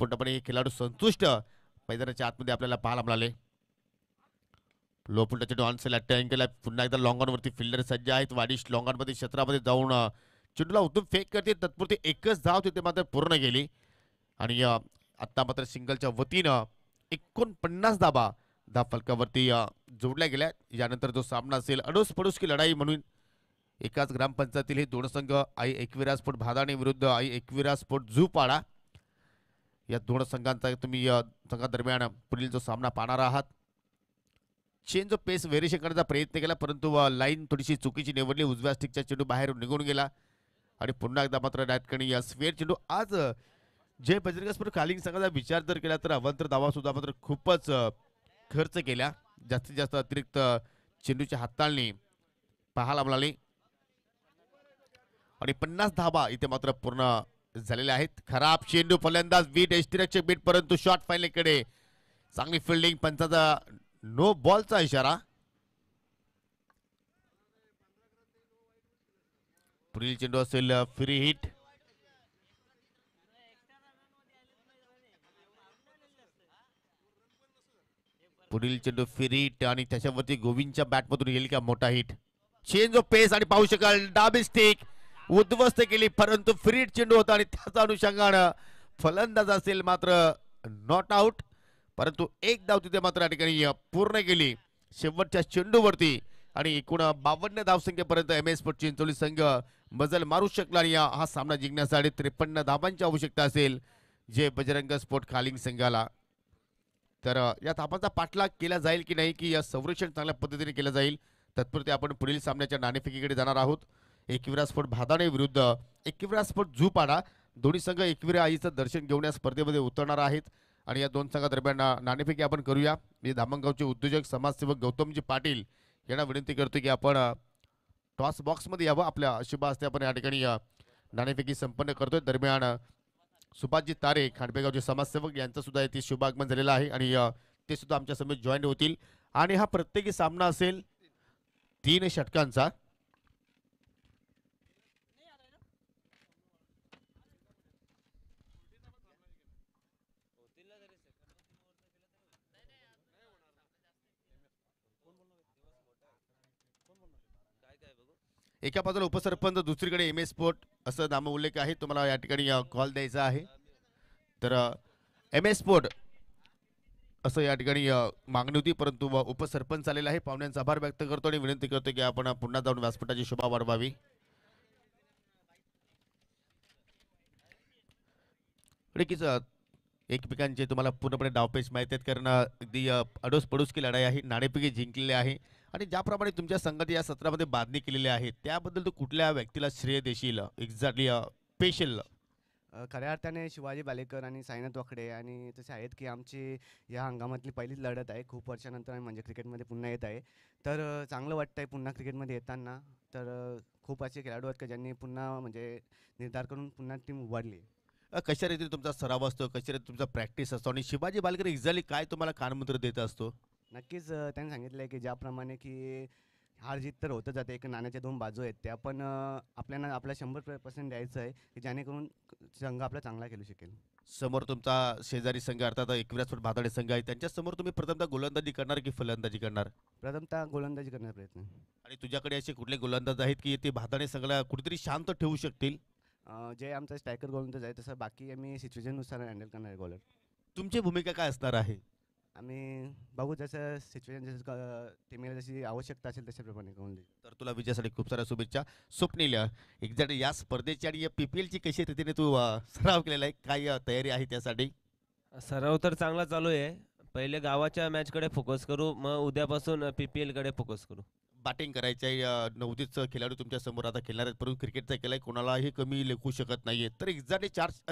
पूर्णपणे हे खेळाडू संतुष्ट मैदानाच्या आतमध्ये आपल्याला पाहायला मिळाले. लो फुलटा चेंडू ऑनसेला टर्न केला, पुन्हा एकदा लॉंग ऑनवरती फिल्डर सज्ज आहेत. वाडिश लॉंग ऑनमध्ये क्षेत्रामध्ये जाऊन चेंडूला उतरून फेक करते, तत्पुरती एकच धाव तिथे मात्र पूर्ण गेली आणि आत्ता मात्र सिंगलच्या वतीनं 49 धाबा फलकावरती जोडल्या गेल्या. यानंतर जो सामना असेल अडोस पडोस की लढाई म्हणून एकाच ग्रामपंचायतील हे दोन संघ आई एकविरा स्पोर्ट भादाणे विरुद्ध आई एकविरा स्पोर्ट झूपाडा, या दोन संघांचा तुम्ही संघादरम्यान पुढील जो सामना पाहणार आहात. चेंज ऑफ पेस व्हेरिएशन करण्याचा प्रयत्न केला परंतु लाईन थोडीशी चुकीची निवडली, उजव्या स्टिकचा चेंडू बाहेर निघून गेला आणि पुन्हा एकदा मात्र नाटकणी या स्क्वेअर चेंडू. आज जे बजरंग स्पोर्ट खालील संघाचा विचार जर केला तर अवांतर धावा सुद्धा मात्र खूपच खर्च केल्या. जास्तीत जास्त अतिरिक्त चेंडूची हाताळणी पाहायला मिळाली आणि 50 धाबा इथे मात्र पूर्ण झालेले आहेत. खराब चेंडू, फलंदाज बीट एस्टिरक्षक बीट परंतु शॉट फायनलकडे चांगली फिल्डिंग, पंचाचा नो बॉलचा इशारा. पुढील चेंडू असेल फ्री हिट. पुढील चेंडू फ्री हिट आणि त्याच्यावरती गोविंदच्या बॅटमधून येईल का मोठा हिट. चेंज ऑफ पेस आणि पाहू शकाल डाबी स्टिक उद्ध्वस्त केली परंतु फ्री हिट चेंडू होता आणि त्याचा अनुषंगानं फलंदाज असेल मात्र नॉट आउट, परंतु एक धाव तिथे मात्र या ठिकाणी पूर्ण केली शेवटच्या चेंडूवरती आणि एकूण 52 धावसंख्येपर्यंत MS स्पोर्ट चिंचोली संघ मजल मारू शकला आणि हा सामना जिंकण्यासाठी 53 धावांची आवश्यकता असेल जे बजरंग स्पोर्ट खालील संघाला. तर या धावांचा पाठलाग केला जाईल की नाही, की या संरक्षण चांगल्या पद्धतीने केलं जाईल, तत्पुरते आपण पुढील सामन्याच्या नाणेफेकीकडे जाणार आहोत. एकविरा स्पोर्ट भादाणे विरुद्ध एकविरा स्पोर्ट झूपाडा, दोन्ही संघ एकविरा आईचं दर्शन घेऊन या स्पर्धेमध्ये उतरणार आहेत आणि या दोन संघादरम्यान नाणेफेकी आपण करूया. मी धामणगावचे उद्योजक समाजसेवक गौतमजी पाटील यांना विनंती करतो की आपण टॉस बॉक्समध्ये यावं. आपल्या शुभ हस्ते आपण या ठिकाणी नाणेफेकी संपन्न करतोय. दरम्यान सुभाषजी तारे खांडपेगावचे समाजसेवक यांचं सुद्धा इथे शुभागमन झालेलं आहे आणि ते सुद्धा आमच्या समेत जॉईन होतील आणि हा प्रत्येकी सामना असेल 3 षटकांचा. एका बाजूला उपसरपंच, दुसरीकडे MS स्पोर्ट असं नामोल्लेख आहे. तुम्हाला या ठिकाणी कॉल द्यायचा आहे तर MS स्पोर्ट असं या ठिकाणी मागणी होती परंतु उपसरपंच आलेला आहे. पाहुण्यांचा आभार व्यक्त करतो आणि विनंती करतो की आपण पुन्हा जाऊन व्यासपीठाची शोभा वाढवावी. नक्कीच एकमेकांचे तुम्हाला पूर्णपणे डावपेच माहिती आहेत कारण अगदी अडोस पडोस की लढाई आहे. नाणेफेकी जिंकलेले आहे आणि ज्याप्रमाणे तुमच्या संघाने या सत्रामध्ये बांधणी केलेली आहे त्याबद्दल तू कुठल्या व्यक्तीला श्रेय देशील एक्झॅक्टली स्पेशल? खऱ्या अर्थाने शिवाजी बालेकर आणि साईनाथ वाकडे आणि तसे आहेत की आमची या हंगामातली पहिलीच लढत आहे. खूप वर्षानंतर आम्ही म्हणजे क्रिकेटमध्ये पुन्हा येत आहे तर चांगलं वाटतं आहे पुन्हा क्रिकेटमध्ये येताना. तर खूप असे खेळाडू आहेत का ज्यांनी पुन्हा म्हणजे निर्धार करून पुन्हा टीम उभारली. कशा रीतीने तुमचा सराव असतो, कशा रीती तुमचा प्रॅक्टिस असतो आणि शिवाजी बालेकर एक्झॅक्टली काय तुम्हाला कानमंत्र देत असतो? नक्कीच त्यांनी सांगितलं आहे की ज्याप्रमाणे की हार जीत तर होतच जाते, एक नाण्याच्या 2 बाजू आहेत त्या, पण आपल्याला आपल्या 100% द्यायचं आहे की जेणेकरून संघ आपला चांगला खेळू शकेल. समोर तुमचा शेजारी संघ अर्थात एकविरा स्पोर्ट भादाडे संघ आहे, त्यांच्या समोर तुम्ही प्रथमतः गोलंदाजी करणार की फलंदाजी करणार? प्रथमतः गोलंदाजी करण्याचा प्रयत्न. आणि तुझ्याकडे असे कुठले गोलंदाज आहेत की ते भादाडे संघाला कुठेतरी शांत ठेवू शकतील? जे आमचा स्ट्रायकर गोलंदाज आहे तसं बाकी आम्ही सिच्युएशननुसार हँडल करणार आहे बॉलर. तुमची भूमिका काय असणार आहे? आम्ही बघू जसं सिच्युएशन जसं टीमला जशी आवश्यकता असेल तशाप्रमाणे करून देऊ. तर तुला विजयासाठी खूप साऱ्या शुभेच्छा. स्वप्नील एक्झॅक्ट या स्पर्धेची आणि या PPL ची कशी रीतीने तू सराव केलेला आहे, काय तयारी आहे त्यासाठी? सराव तर चांगला चालू आहे. पहिले गावाच्या मॅचकडे फोकस करू, मग उद्यापासून PPL कडे फोकस करू. बॅटिंग करायचे 9-10 खेळाडू तुमच्या समोर आता खेळणार आहेत, परंतु क्रिकेटचा केलाय कोणालाही कमी लेखू शकत नाहीये. तर एक्झॅक्टली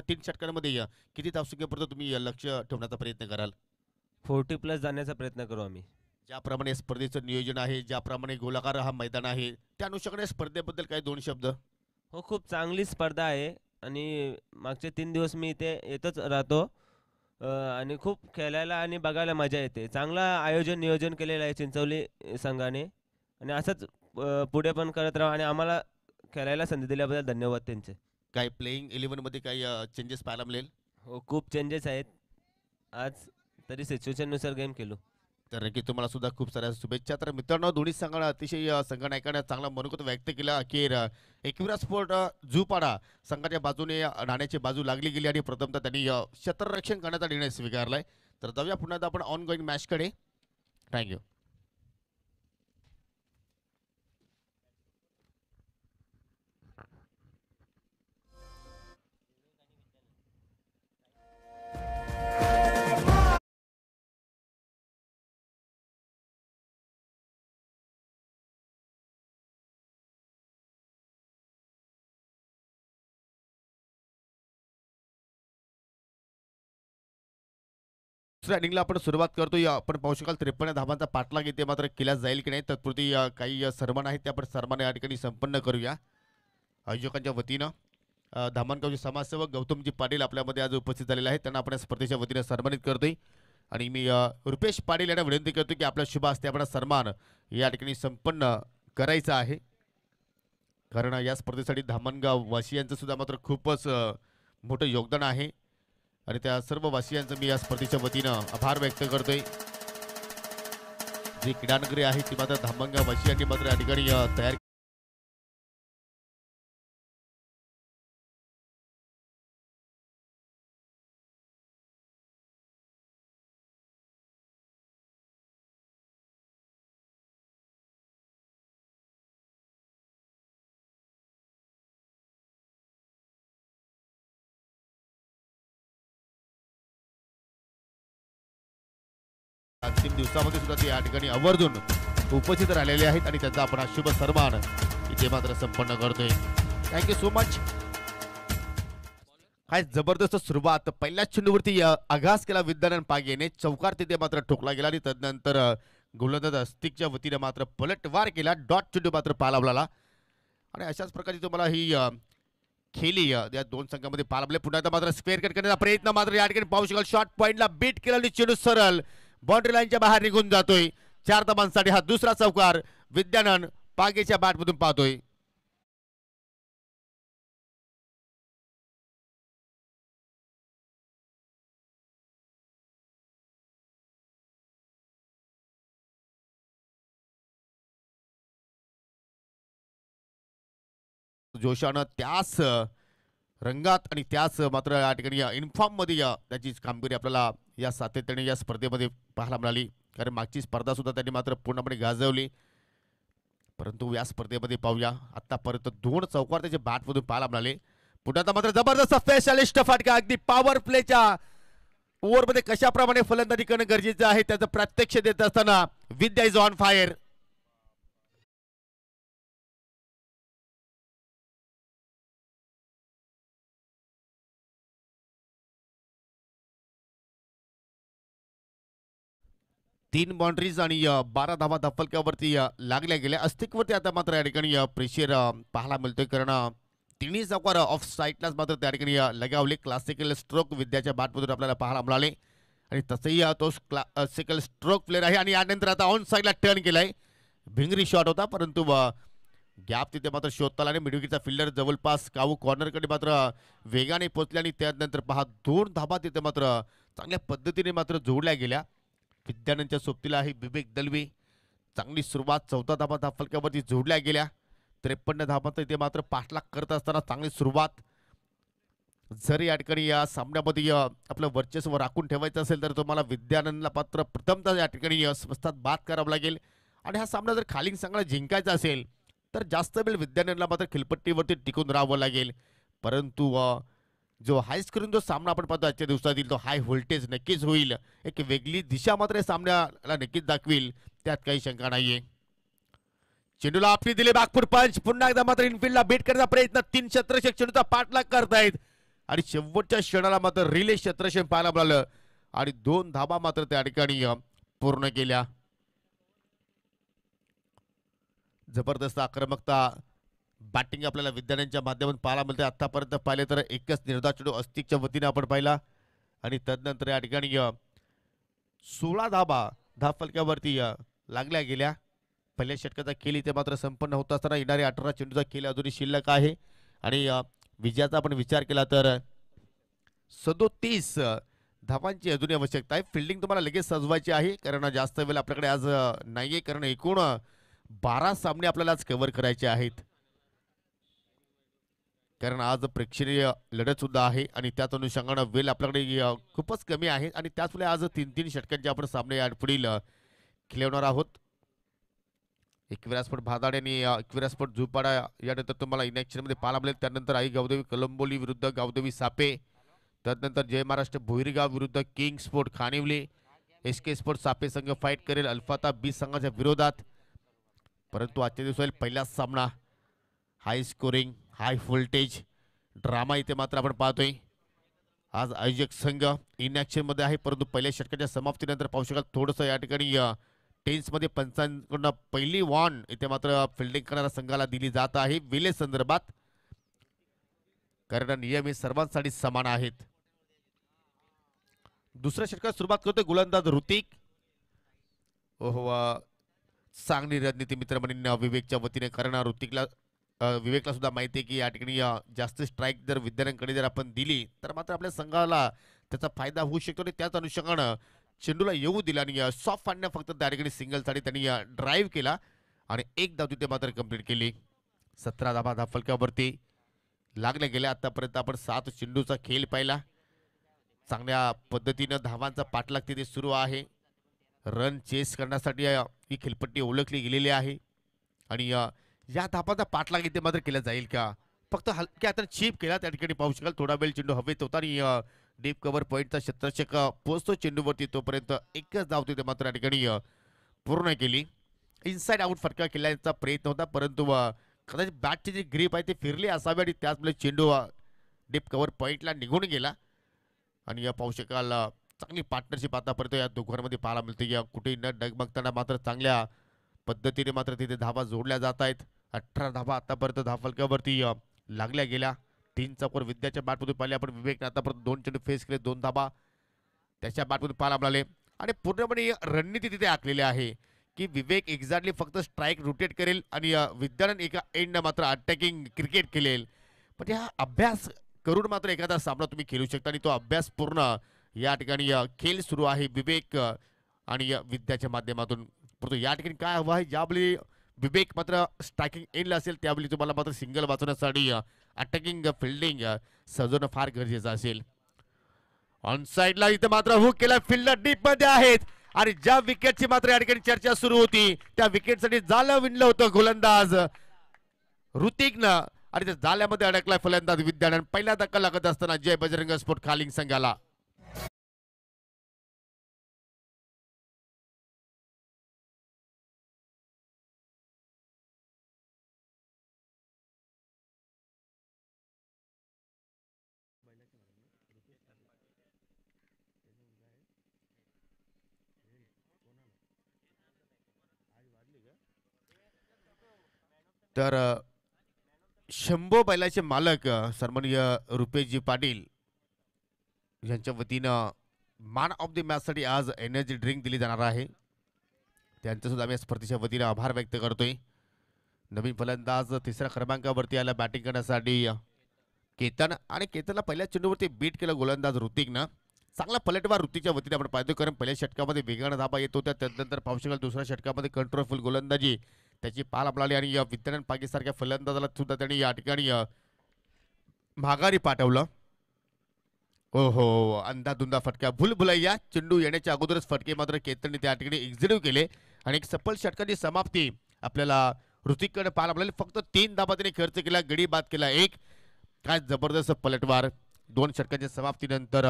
3 षटकांमध्ये किती धावसंख्येपर्यंत तुम्ही लक्ष ठेवण्याचा प्रयत्न कराल? 40+ जाण्याचा प्रयत्न करू आम्ही. ज्याप्रमाणे स्पर्धेचं नियोजन आहे, ज्याप्रमाणे गोलाकार हा मैदान आहे, त्या अनुषंगाने स्पर्धेबद्दल काही 2 शब्द? हो, खूप चांगली स्पर्धा आहे आणि मागचे 3 दिवस मी इथे येतच राहतो. आणि खूप खेळायला आणि बघायला मजा येते. चांगलं आयोजन नियोजन केलेलं आहे चिंचवली संघाने आणि असंच पुढे पण करत राहू आणि आम्हाला खेळायला संधी दिल्याबद्दल धन्यवाद त्यांचे. काही प्लेइंग 11 मध्ये काही चेंजेस पाहायला मिळेल? हो, खूप चेंजेस आहेत. आज तरी सिच्युएशननुसार गेम खेळू. तर नक्की तुम्हाला सुद्धा खूप साऱ्या शुभेच्छा. तर मित्रांनो, दोन्ही संघानं अतिशय संघनायकाने चांगला मनोगत व्यक्त केला. अखेर एकविरा स्पोर्ट झुपाडा संघाच्या बाजूने नाण्याची बाजू लागली गेली आणि प्रथमतः त्यांनी क्षेत्ररक्षण करण्याचा निर्णय स्वीकारलाय. तर जाऊया पुन्हा एकदा आपण ऑन गोईंग मॅचकडे. थँक्यू. दुसऱ्या इनिंगला आपण सुरुवात करतोय. आपण पाहू शकाल 53 धावांचा पाठलाग इथे मात्र केला जाईल की नाही तत्पुरती काही सन्मान आहेत ते आपण सन्मान या ठिकाणी संपन्न करूया. आयोजकांच्या वतीनं धामणगावचे समाजसेवक गौतमजी पाटील आपल्यामध्ये आज उपस्थित झालेले आहेत. त्यांना आपण या स्पर्धेच्या वतीनं सन्मानित करतोय आणि मी रुपेश पाटील यांना विनंती करतो की आपल्या शुभ हस्ते आपण सन्मान या ठिकाणी संपन्न करायचा आहे. कारण या स्पर्धेसाठी धामणगाव वासियांचं सुद्धा मात्र खूपच मोठं योगदान आहे आणि त्या सर्व वासियांचं मी या स्पर्धेच्या वतीनं आभार व्यक्त करतोय. जी क्रीडानगरी आहे ती मात्र धामणगाव वासियांनी मात्र या ठिकाणी तयार अंतिम दिवसामध्ये सुद्धा ते या ठिकाणी आवर्जून उपस्थित राहिलेले आहेत आणि त्यांचा आपण हा शुभ सन्मान इथे मात्र संपन्न करतोय. Thank you so much. काय जबरदस्त सुरुवात. पहिल्याच चेंडूवरती आघात केला विद्यानंद पागेने. चौकार तिथे मात्र ठोकला गेला आणि तदनंतर गोलंदाज अस्तिकच्या वतीने मात्र पलटवार केला. डॉट चेंडू मात्र पाहायला मिळाला आणि अशाच प्रकारची तुम्हाला ही खेळी या 2 संघामध्ये पाहायला मिळाली. पुन्हा एकदा मात्र स्क्वेअर कट करण्याचा प्रयत्न मात्र या ठिकाणी पाहू शकाल. शॉर्ट पॉईंटला बीट केला आणि चेंडू सरळ बाउंड्री लाईनच्या बाहेर निघून जातोय. 4 धावांसाठी हा दुसरा चौकार विद्यानंद पागेच्या बॅटमधून पाहतोय. जोशानं त्याच रंगात आणि त्याच मात्र या ठिकाणी इन्फॉर्म मध्ये त्याची कामगिरी आपल्याला या सातत्याने या स्पर्धेमध्ये पाहायला मिळाली. कारण मागची स्पर्धा सुद्धा त्यांनी मात्र पूर्णपणे गाजवली. परंतु या स्पर्धेमध्ये पाहूया आतापर्यंत 2 चौकार त्याच्या बॅटमधून पाहायला मिळाले. पुन्हा मात्र जबरदस्त स्पेशलिस्ट फटका अगदी पॉवर प्लेच्या ओव्हरमध्ये कशाप्रमाणे फलंदाजी करणं गरजेचं आहे त्याचं प्रत्यक्ष देत असताना विद्या इज ऑन फायर. तीन बाउंड्रीज आणि 12 धावा धफलक्यावरती लागल्या गेल्या. अस्तिकवरती आता मात्र या ठिकाणी प्रेशर पाहायला मिळतोय कारण तिन्ही चौकार ऑफ साईडलाच मात्र त्या ठिकाणी लगावले. क्लासिकल स्ट्रोक विद्याच्या बॅटमधून आपल्याला पाहायला मिळाले आणि तसंही तो क्लासिकल स्ट्रोक प्लेअर आहे आणि यानंतर आता ऑन साईडला टर्न केलाय. भिंगरी शॉट होता परंतु गॅप तिथे मात्र शोधता आला आणि मिडविकेटचा फिल्डर जवळपास कावू कॉर्नरकडे मात्र वेगाने पोहोचले आणि त्यानंतर पहा 2 धाबा तिथे मात्र चांगल्या पद्धतीने मात्र जोडल्या गेल्या. विद्यानंदच्या सोबतीला आहे विवेक दलवी. चांगली सुरुवात 14 धाबा धाफलक्यावरती जोडल्या गेल्या. 53 धाबा इथे मात्र पाठलाग करत असताना चांगली सुरुवात. जर या ठिकाणी या सामन्यामध्ये आपलं वर्चस्व राखून ठेवायचं असेल तर तुम्हाला विद्यानंदला पात्र प्रथमतः या ठिकाणी स्वस्तात बाद करावं लागेल आणि हा सामना जर खालील संघाला जिंकायचा असेल तर जास्त वेळ विद्यानंदला मात्र खिलपट्टीवरती टिकून राहावं लागेल. परंतु जो हाय स्क्रीन जो सामना आपण पाहतो आजच्या दिवसातील तो हाय व्होल्टेज नक्कीच होईल. एक वेगळी दिशा मात्र या सामन्याला नक्कीच दाखवेल, त्यात काही शंका नाहीये. चेंडूला आपली दिले बागपूर पंच. पुन्हा एकदा मात्र इनफिल्डला बेट करण्याचा प्रयत्न. 3 क्षेत्ररक्षक चेंडूचा पाठलाग करतायत आणि शेवटच्या क्षणाला मात्र रिले क्षेत्ररक्षण पाहायला मिळालं आणि 2 धाबा मात्र त्या ठिकाणी पूर्ण केल्या. जबरदस्त आक्रमकता बॅटिंग आपल्याला विद्यार्थ्यांच्या माध्यमातून पाहायला मिळते. आतापर्यंत पाहिले तर एकच निर्धार चेंडू अस्तिकच्या वतीने आपण पाहिला आणि तदनंतर या ठिकाणी 16 धाबा धावफलकावरती लागल्या गेल्या. पहिल्या षटकाचा खेळ इथे मात्र संपन्न होत असताना येणारे 18 चेंडूचा खेळ अजूनही शिल्लक आहे आणि विजयाचा आपण विचार केला तर 37 धावांची अजूनही आवश्यकता आहे. फिल्डिंग तुम्हाला लगेच सजवायची आहे कारण जास्त वेळ आपल्याकडे आज नाहीये, कारण एकूण 12 सामने आपल्याला आज कव्हर करायचे आहेत, कारण आज प्रेक्षणीय लढत सुद्धा आहे आणि त्याच अनुषंगाने वेळ आपल्याकडे खूपच कमी आहे आणि त्याचवेळी आज 3-3 षटकांचे आपण सामने यापुढील खेळवणार आहोत. एकविरा स्पोर्ट भादाड आणि एकविरा स्पोर्ट झुपाडा यानंतर तुम्हाला इनॅक्शन मध्ये पाहायला मिळेल. त्यानंतर आई गावदेवी कलंबोली विरुद्ध गावदेवी सापे, त्यानंतर जय महाराष्ट्र भोईरगाव विरुद्ध किंग स्पोर्ट खानिवली, SK स्पोर्ट सापे संघ फाईट करेल अल्फाता 20 संघाच्या विरोधात. परंतु आजच्या दिवसातील पहिलाच सामना हाय स्कोरिंग हाय व्होल्टेज ड्रामा इथे मात्र आपण पाहतोय. आज आयोजक संघ इनॅक्शन मध्ये आहे, परंतु पहिल्या षटकाच्या समाप्तीनंतर पाहू शकाल थोडंसं या ठिकाणी टेन्समध्ये पंचांकडून पहिली वॉन इथे मात्र फिल्डिंग करणाऱ्या संघाला दिली जात आहे विले संदर्भात, कारण नियम हे सर्वांसाठी समान आहेत. दुसऱ्या षटकात सुरुवात करतोय गोलंदाज ऋतिक. ओहो, चांगली रणनीती मित्रमंडळींनी विवेकच्या वतीने करणार. विवेकला सुद्धा माहिती आहे की या ठिकाणी जास्त स्ट्राईक जर विद्यार्थ्यांकडे जर आपण दिली तर मात्र आपल्या संघाला त्याचा फायदा होऊ शकतो आणि त्याच अनुषंगानं चेंडूला येऊ दिला आणि सॉफ्ट फांडण्या फक्त त्या ठिकाणी सिंगलसाठी त्यांनी ड्राईव्ह केला आणि एक धाव तिथे मात्र कंप्लीट केली. 17 धाबा धावफलकावरती लागल्या गेल्या. आतापर्यंत आपण 7 चेंडूचा खेळ पाहिला. चांगल्या पद्धतीनं धावांचा पाठलाग तिथे सुरू आहे. रन चेस करण्यासाठी ही खेळपट्टी ओळखली गेलेली आहे आणि या धावांचा पाठलाग इथे मात्र केला जाईल का? फक्त हलक्या हाताने चीप केला त्या ठिकाणी पाहू शकाल. थोडा वेळ चेंडू हवेत होता आणि डीप कव्हर पॉईंटचा क्षेत्ररक्षक पोहोचतो चेंडूवरती, तोपर्यंत एकच धाव तिथे मात्र या ठिकाणी पूर्ण केली. इनसाइड आउट फटका केल्याचा प्रयत्न होता, परंतु कदाचित बॅटची जी ग्रीप आहे ती फिरली असावी आणि त्याचमुळे चेंडू डीप कव्हर पॉईंटला निघून गेला आणि पाहू शकाल चांगली पार्टनरशिप आतापर्यंत या दोघांमध्ये पाहायला मिळते. या कुठेही न डगमगताना मात्र चांगल्या पद्धतीने मात्र तिथे धावा जोडल्या जात आहेत. 18 धावा आतापर्यंत धावफलकावरती लागल्या गेल्या. 3 चौकर विद्याच्या बॅटमधून पाहिले आपण. विवेकने आतापर्यंत 2 चेंडू फेस केले, 2 धाबा त्याच्या बॅटमधून पाहायला मिळाले आणि पूर्णपणे रणनीती तिथे आखलेली आहे की विवेक एक्झॅक्टली फक्त स्ट्राईक रोटेट करेल आणि विद्यानंद एका एंडनं मात्र अटॅकिंग क्रिकेट खेळेल. पण हा अभ्यास करून मात्र एखादा सामना तुम्ही खेळू शकता आणि तो अभ्यास पूर्ण या ठिकाणी खेळ सुरू आहे विवेक आणि विद्याच्या माध्यमातून. परंतु या ठिकाणी काय हवं आहे, ज्यावेळी विवेक मात्र स्ट्रायकिंग एंडला असेल त्यावेळी तुम्हाला मात्र सिंगल वाचवण्यासाठी अटॅकिंग फिल्डिंग सजवणं फार गरजेचं असेल. ऑन साइडला इथे मात्र हुक केला, फिल्डर डीप मध्ये आहेत आणि ज्या विकेटची मात्र या ठिकाणी चर्चा सुरू होती त्या विकेटसाठी जाळं विणलं होतं गोलंदाज ऋतिकनं आणि त्या जाळ्यामध्ये अडकलाय फलंदाज विद्यानंद. पहिला धक्का लागत असताना जय बजरंग स्पोर्ट खालिंग संघाला. तर शंभो बैलाचे मालक सन्माननीय रुपेशजी पाटील यांच्या वतीनं मॅन ऑफ द मॅचसाठी आज एनर्जी ड्रिंक दिली जाणार आहे. त्यांचं सुद्धा आम्ही स्पर्धेच्या वतीनं आभार व्यक्त करतोय. नवीन फलंदाज 3ऱ्या क्रमांकावरती आला बॅटिंग करण्यासाठी केतन आणि केतनला पहिल्या चेंडूवरती बीट केलं गोलंदाज ऋतिकनं. चांगला पलटवार ऋतिकच्या वतीने आपण पाहतो, कारण पहिल्या षटकामध्ये वेगानं धाबा येत होत्या. त्यानंतर पाहू शकाल दुसऱ्या षटकामध्ये कंट्रोलफुल गोलंदाजी त्याची पाहायला मिळाली आणि विद्यानंद पागीसारख्या फलंदाजाला सुद्धा त्यांनी या ठिकाणी माघारी पाठवलं. ओहो, अंधाधुंदा फटका भुलभुलैया. चेंडू येण्याच्या अगोदरच फटके मात्र केतनने त्या ठिकाणी एक्झिक्यूट केले आणि एक सफल षटकाची समाप्ती आपल्याला ऋतिककडे पाहायला मिळाली. फक्त 3 धाबा त्याने खर्च केला, गडी बाद केला 1. काय जबरदस्त पलटवार 2 षटकांच्या समाप्तीनंतर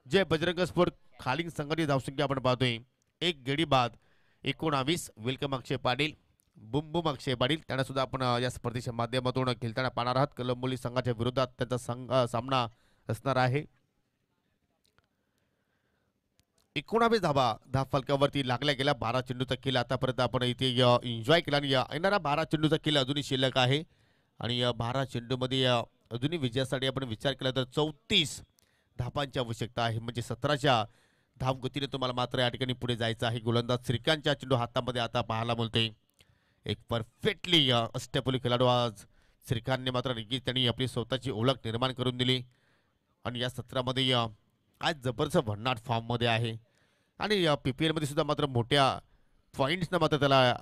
जय बजरंग स्पोर्ट खालिंग संघाची धावसंख्या आपण पाहतोय 1 गडी बाद 19. वेलकम अक्षय पाटील, बुम बुम अक्षय पाटील त्यांना सुद्धा आपण या स्पर्धेच्या माध्यमातून खेळताना पाहणार आहात. कलंबोली संघाच्या विरोधात त्यांचा सामना असणार आहे. 19 धाव फलकावरती लागल्या गेल्या. 12 चेंडूचा खेळ आतापर्यंत आपण इथे एन्जॉय केला आणि येणारा 12 चेंडूचा खेळ अजूनही शिल्लक आहे आणि 12 चेंडूमध्ये अजूनही विजयासाठी आपण विचार केला तर 34 धावांची आवश्यकता आहे. म्हणजे 17च्या धाव गतीने तुम्हाला मात्र या ठिकाणी पुढे जायचं आहे. गोलंदाज श्रीकांतच्या चेंडू हातामध्ये आता पाहायला मिळते. एक परफेक्टली अष्टपैलू खेळाडू आज श्रीकांतने मात्र नक्कीच त्यांनी आपली स्वतःची ओळख निर्माण करून दिली आणि या सत्रामध्ये आज जबरदस्त भन्नाट फॉर्ममध्ये आहे आणि PPL मध्ये सुद्धा मात्र मोठ्या पॉईंट्सनं मात्र त्याला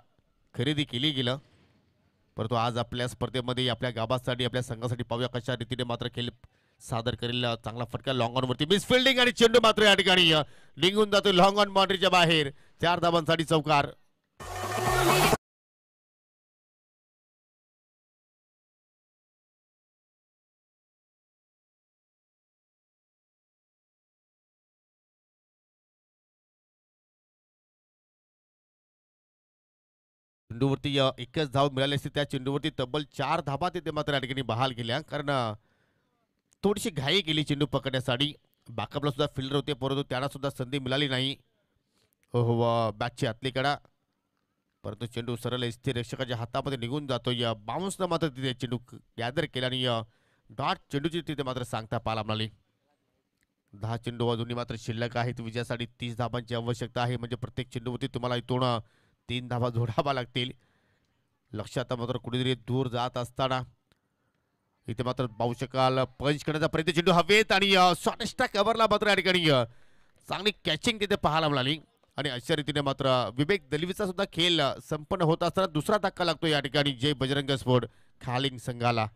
खरेदी केली गेलं. परंतु आज आपल्या स्पर्धेमध्ये आपल्या गावासाठी आपल्या संघासाठी पाहूया कशा रीतीने मात्र खेळ सादर करेल. चांगला फटका लॉंग ऑन वरती मिस फिल्डिंग आणि चेंडू मात्र या ठिकाणी निघून जातो लॉंग ऑन बाउंड्रीच्या बाहेर. 4 धावांसाठी चौकार. चेंडूवरती एकच धाव मिळाली असते. त्या चेंडूवरती तब्बल 4 धावा तिथे मात्र या ठिकाणी बहाल केल्या कारण थोडीशी घाई केली चेंडू पकडण्यासाठी. बॅकअपला सुद्धा फिल्डर होते परंतु त्यांना सुद्धा संधी मिळाली नाही. हो बॅटची आतली कडा परंतु चेंडू सरळ स्थिर रक्षकाच्या हातामध्ये निघून जातो. या बाउन्सनं मात्र तिथे चेंडू गॅदर केला आणि डॉट चेंडूची तिथे मात्र सांगता पाहायला मिळाली. 10 चेंडू अजूनही मात्र शिल्लक आहेत. विजयासाठी 30 धावांची आवश्यकता आहे. म्हणजे प्रत्येक चेंडूवरती तुम्हाला इथून 3 धावा जोडावा लागतील. लक्ष आता मात्र कुठेतरी दूर जात असताना इथे मात्र पाहू शकाल पंच करण्याचा प्रयत्न. चेंडू हवेत आणि शॉर्टेस्टा कव्हरला मात्र या ठिकाणी चांगली कॅचिंग तिथे पाहायला मिळाली आणि अशा रीतीने मात्र विवेक दलवीचा सुद्धा खेळ संपन्न होत असताना दुसरा धक्का लागतो या ठिकाणी जय बजरंग स्पोर्ट खालिंग संघाला.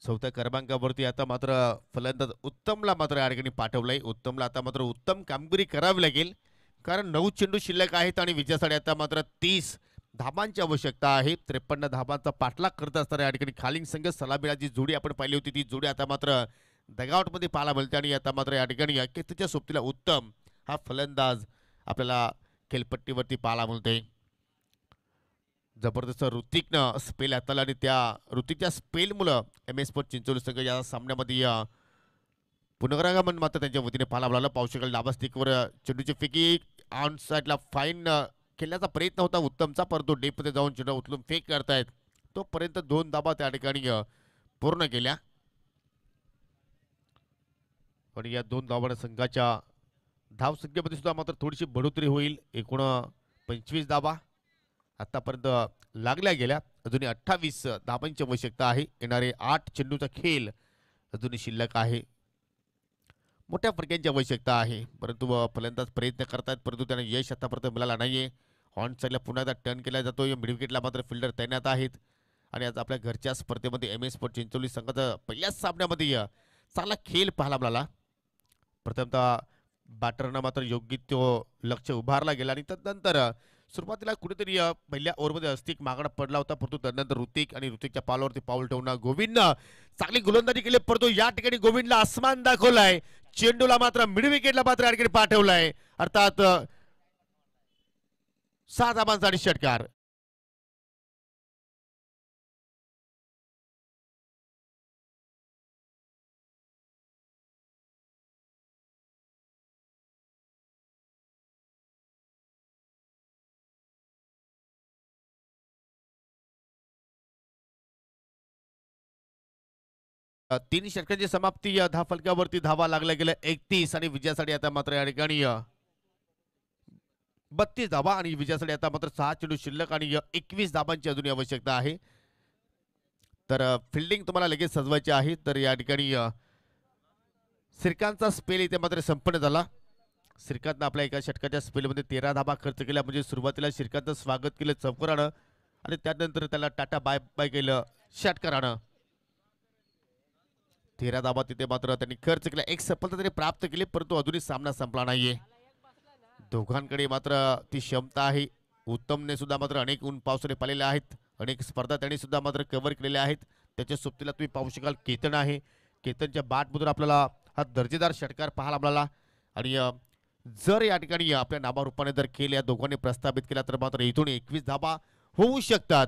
चौथ्या क्रमांकावरती आता मात्र फलंदाज उत्तमला मात्र या ठिकाणी पाठवलंय. उत्तमला आता मात्र उत्तम कामगिरी करावी लागेल कारण 9 चेंडू शिल्लक आहेत आणि विजयासाठी आता मात्र 30 धाबांची आवश्यकता आहे. 53 धाबांचा पाठलाग करत असताना या ठिकाणी खालिंग संघ सलामीची जोडी आपण पाहिली होती ती जोडी आता मात्र डगआउटमध्ये पाहायला मिळते आणि आता मात्र या ठिकाणी अखेरच्या सोबतीला उत्तम हा फलंदाज आपल्याला खेळपट्टीवरती पाहायला मिळते. जबरदस्त ऋतिकनं स्पेल हाताळला आणि त्या ऋतिकच्या स्पेलमुळं MS स्पोर्ट चिंचोली संघ या सामन्यामध्ये पुनरागमन मात्र त्यांच्या वतीने पाहायला मिळालं. पाहू शकाल डाबा स्टिकवर चेंडूची फेकी ऑन साईडला फाईन खेळण्याचा प्रयत्न होता उत्तमचा परंतु डेपमध्ये जाऊन चेंडू उचलून फेक करतायत. तोपर्यंत 2 धाबा त्या ठिकाणी पूर्ण केल्या आणि या 2 धावांना संघाच्या धावसंख्येमध्ये सुद्धा मात्र थोडीशी बढोतरी होईल. एकूण 25 धाबा आतापर्यंत लागल्या गेल्या. अजूनही 28 धावांची आवश्यकता आहे. येणारे 8 चेंडूचा खेळ अजूनही शिल्लक आहे. मोठ्या फटक्यांची आवश्यकता आहे परंतु फलंदाज प्रयत्न करतात परंतु त्यांना यश आतापर्यंत मिळाला नाहीये. ऑन साईडला पुन्हा एकदा टर्न केला जातो. या मिड विकेटला मात्र फिल्डर तैनात आहेत आणि आज आपल्या घरच्या स्पर्धेमध्ये MS स्पोर्ट चिंचोली संघाचा पहिल्याच सामन्यामध्ये चांगला खेळ पाहायला मिळाला. प्रथमतः बॅटरनं मात्र योग्य तो लक्ष उभारला गेला आणि त्यानंतर सुरुवातीला कुठेतरी पहिल्या ओव्हरमध्ये अस्तिक मागणा पडला होता परंतु त्यानंतर ऋतिकच्या पावलावरती पाऊल ठेवून गोविंदनं चांगली गोलंदाजी केली परंतु या ठिकाणी गोविंदला आसमान दाखवलाय. चेंडूला मात्र मिड विकेटला मात्र या ठिकाणी पाठवलाय. अर्थात 6 धावांसाठी षटकार. तीन षटकांची समाप्ती धाव फलकावरती धावा लागल्या गेल्या 31 आणि विजयासाठी आता मात्र या ठिकाणी 32 धावा आणि विजयासाठी आता मात्र 6 चेंडू शिल्लक आणि 21 धावांची अजूनही आवश्यकता आहे. तर फिल्डिंग तुम्हाला लगेच सजवायची आहे. तर या ठिकाणी श्रीकांतचा स्पेल इथे मात्र संपन्न झाला. श्रीकांतनं आपल्या एका षटकाच्या स्पेलमध्ये 13 धावा खर्च केल्या. म्हणजे सुरुवातीला श्रीकांतचं स्वागत केलं चौकारानं आणि त्यानंतर त्याला टाटा बाय बाय केलं षटकारानं. 13 धावा तिथे मात्र त्यांनी खर्च केला. एक सफलता त्यांनी प्राप्त केली, परंतु अजूनही सामना संपला नाहीये. दोघांकडे मात्र ती क्षमता आहे. उत्तमने सुद्धा मात्र अनेक ऊन पावसाने पाहिलेले आहेत. अनेक स्पर्धा त्यांनी सुद्धा मात्र कव्हर केलेल्या आहेत. त्याच्या सोबतीला तुम्ही पाहू शकाल केतन आहे. केतनच्या बॅटमधून आपल्याला हा दर्जेदार षटकार पाहायला मिळाला. आणि जर या ठिकाणी आपल्या नामारूपाने जर खेळ या दोघांनी प्रस्थापित केला तर मात्र इथून 21 धावा होऊ शकतात.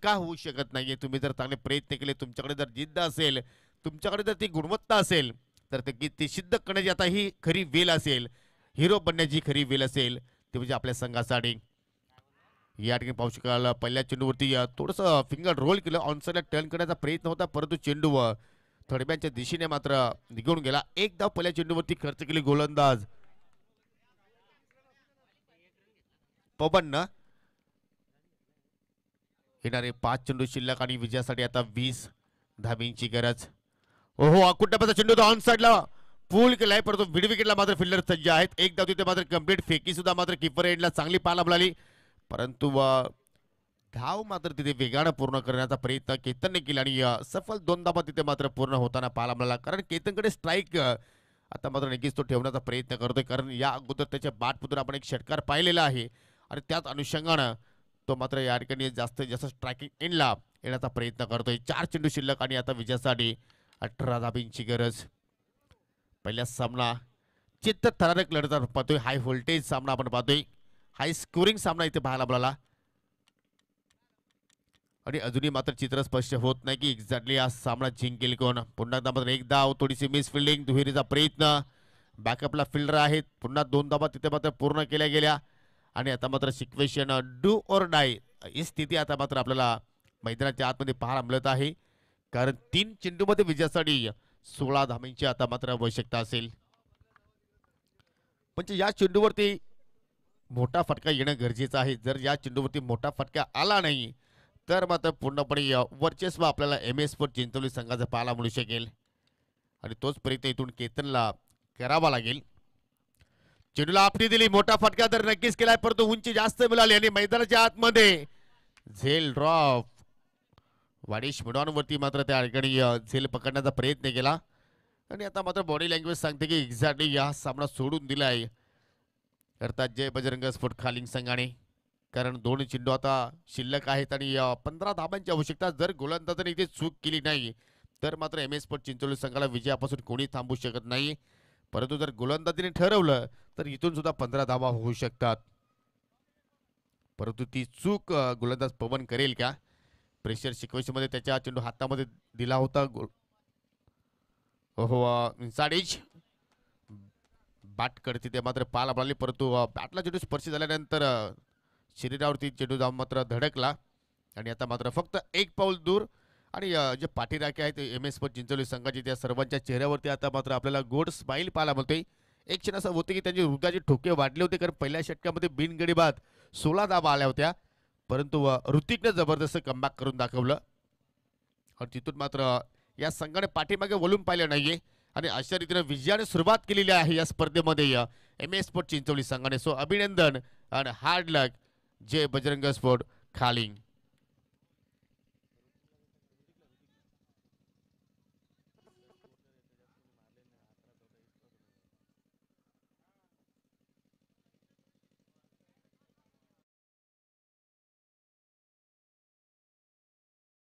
का होऊ शकत नाहीये? तुम्ही जर चांगले प्रयत्न केले, तुमच्याकडे जर जिद्द असेल, तुमच्याकडे जर ती गुणवत्ता असेल, तर ते सिद्ध करण्याची आता ही खरी वेळ असेल. हिरो बनण्याची खरी वेळ असेल ते म्हणजे आपल्या संघासाठी. या ठिकाणी पाहू शकाल पहिल्या चेंडूवरती थोडंसं फिंगर रोल केलं, ऑनसाईडला टर्न करण्याचा प्रयत्न होता, परंतु चेंडू थडब्यांच्या दिशेने मात्र निघून गेला. एक धाव पहिल्या चेंडूवरती खर्च केली गोलंदाज पवन. येणारे 5 चेंडू शिल्लक आणि विजयासाठी आता 20 धावींची गरज. ओहो, अकुट्याचा चेंडू ऑन साइडला पूल केलाय, परंतु मिड विकेटला मात्र फिल्डर सज्ज आहेत. एक धाव तिथे मात्र कंप्लीट फेकी सुद्धा मात्र किपर एंडला चांगली पाहायला मिळाली, परंतु धाव मात्र तिथे वेगानं पूर्ण करण्याचा प्रयत्न केतनने केला आणि सफल 2 धावा तिथे मात्र पूर्ण होताना पाहायला मिळाला. कारण केतनकडे स्ट्राईक आता मात्र नक्कीच तो ठेवण्याचा प्रयत्न करतोय, कारण या अगोदर त्याच्या बॅटमधून आपण एक षटकार पाहिलेला आहे आणि त्याच अनुषंगानं तो मात्र या ठिकाणी जास्तीत जास्त स्ट्रायकिंग एंडला येण्याचा प्रयत्न करतोय. 4 चेंडू शिल्लक आणि आता विजयासाठी 18 धाबींची गरज. पहिला सामना चित्त थरारक लढत पाहतोय. हाय व्होल्टेज सामना आपण पाहतोय, हाय स्कोरिंग सामना इथे पाहायला मिळाला आणि अजूनही मात्र चित्र स्पष्ट होत नाही की एक्झॅक्टली हा सामना जिंकेल कोण. पुन्हा एकदा मात्र एक धाव, थोडीशी मिस फिल्डिंग, दुहेरीचा प्रयत्न, बॅकअपला फिल्डर आहेत. पुन्हा 2 धावा तिथे मात्र पूर्ण केल्या गेल्या आणि आता मात्र सिक्वेशन डू ऑर डाय ही स्थिती आता मात्र आपल्याला मैदानाच्या आतमध्ये पाहायला मिळत आहे, कारण 3 चेंडूमध्ये विजयासाठी 16 धावांची आता मात्र आवश्यकता असेल. म्हणजे या चेंडूवरती मोठा फटका येणं गरजेचं आहे. जर या चेंडूवरती मोठा फटका आला नाही तर मात्र पूर्णपणे वर्चस्व आपल्याला MS स्पोर्ट चिंचोली संघाचं पाहायला मिळू शकेल आणि तोच प्रयत्न इथून केतनला करावा लागेल. चेंडूला आपली दिली, मोठा फटका तर नक्कीच केलाय, परंतु उंची जास्त मिळाली आणि मैदानाच्या आतमध्ये झेल ड्रॉप. वाडिश मिडॉनवरती मात्र त्या ठिकाणी झेल पकडण्याचा प्रयत्न केला आणि आता मात्र बॉडी लँग्वेज सांगते की एक्झॅक्टली या सामना सोडून दिलाय अर्थात जय बजरंग स्पोर्ट खालिंग संघाने, कारण 2 चेंडू आता शिल्लक आहेत आणि 15 धाबांची आवश्यकता. जर गोलंदाजाने इथे चूक केली नाही तर मात्र MS स्पोर्ट चिंचोली संघाला विजयापासून कोणी थांबू शकत नाही, परंतु जर गोलंदाजीने ठरवलं तर इथून सुद्धा 15 धावा होऊ शकतात. परंतु ती चूक गोलंदाज पवन करेल का? प्रेशर सिक्वेन्समध्ये त्याच्या चेंडू हातामध्ये दिला होता. साडेज बॅट करते ते मात्र पाला मिळाली, परंतु बॅटला चेंडू स्पर्श झाल्यानंतर शरीरावरती चेंडू जाऊन मात्र धडकला आणि आता मात्र फक्त 1 पाऊल दूर. आणि जे पाठीराखे आहेत MS स्पोर्ट चिंचोली संघाचे त्या सर्वांच्या चेहऱ्यावरती आता मात्र आपल्याला गोड स्माईल पाहायला मिळते. एक क्षण असं होते की त्यांचे हृदयाचे ठोके वाढले होते, कारण पहिल्या षटकामध्ये बिनगडी बाद 16 धावा आल्या होत्या, परंतु ऋतिकनं जबरदस्त कमबॅक करून दाखवलं आणि तिथून मात्र या संघाने पाठीमागे वळून पाहिलं नाहीये आणि अशा रीतीने विजयाने सुरुवात केलेली आहे या स्पर्धेमध्ये MS स्पोर्ट चिंचोली संघाने. सो अभिनंदन आणि हार्ड लक जय बजरंग स्पोर्ट खालिंग.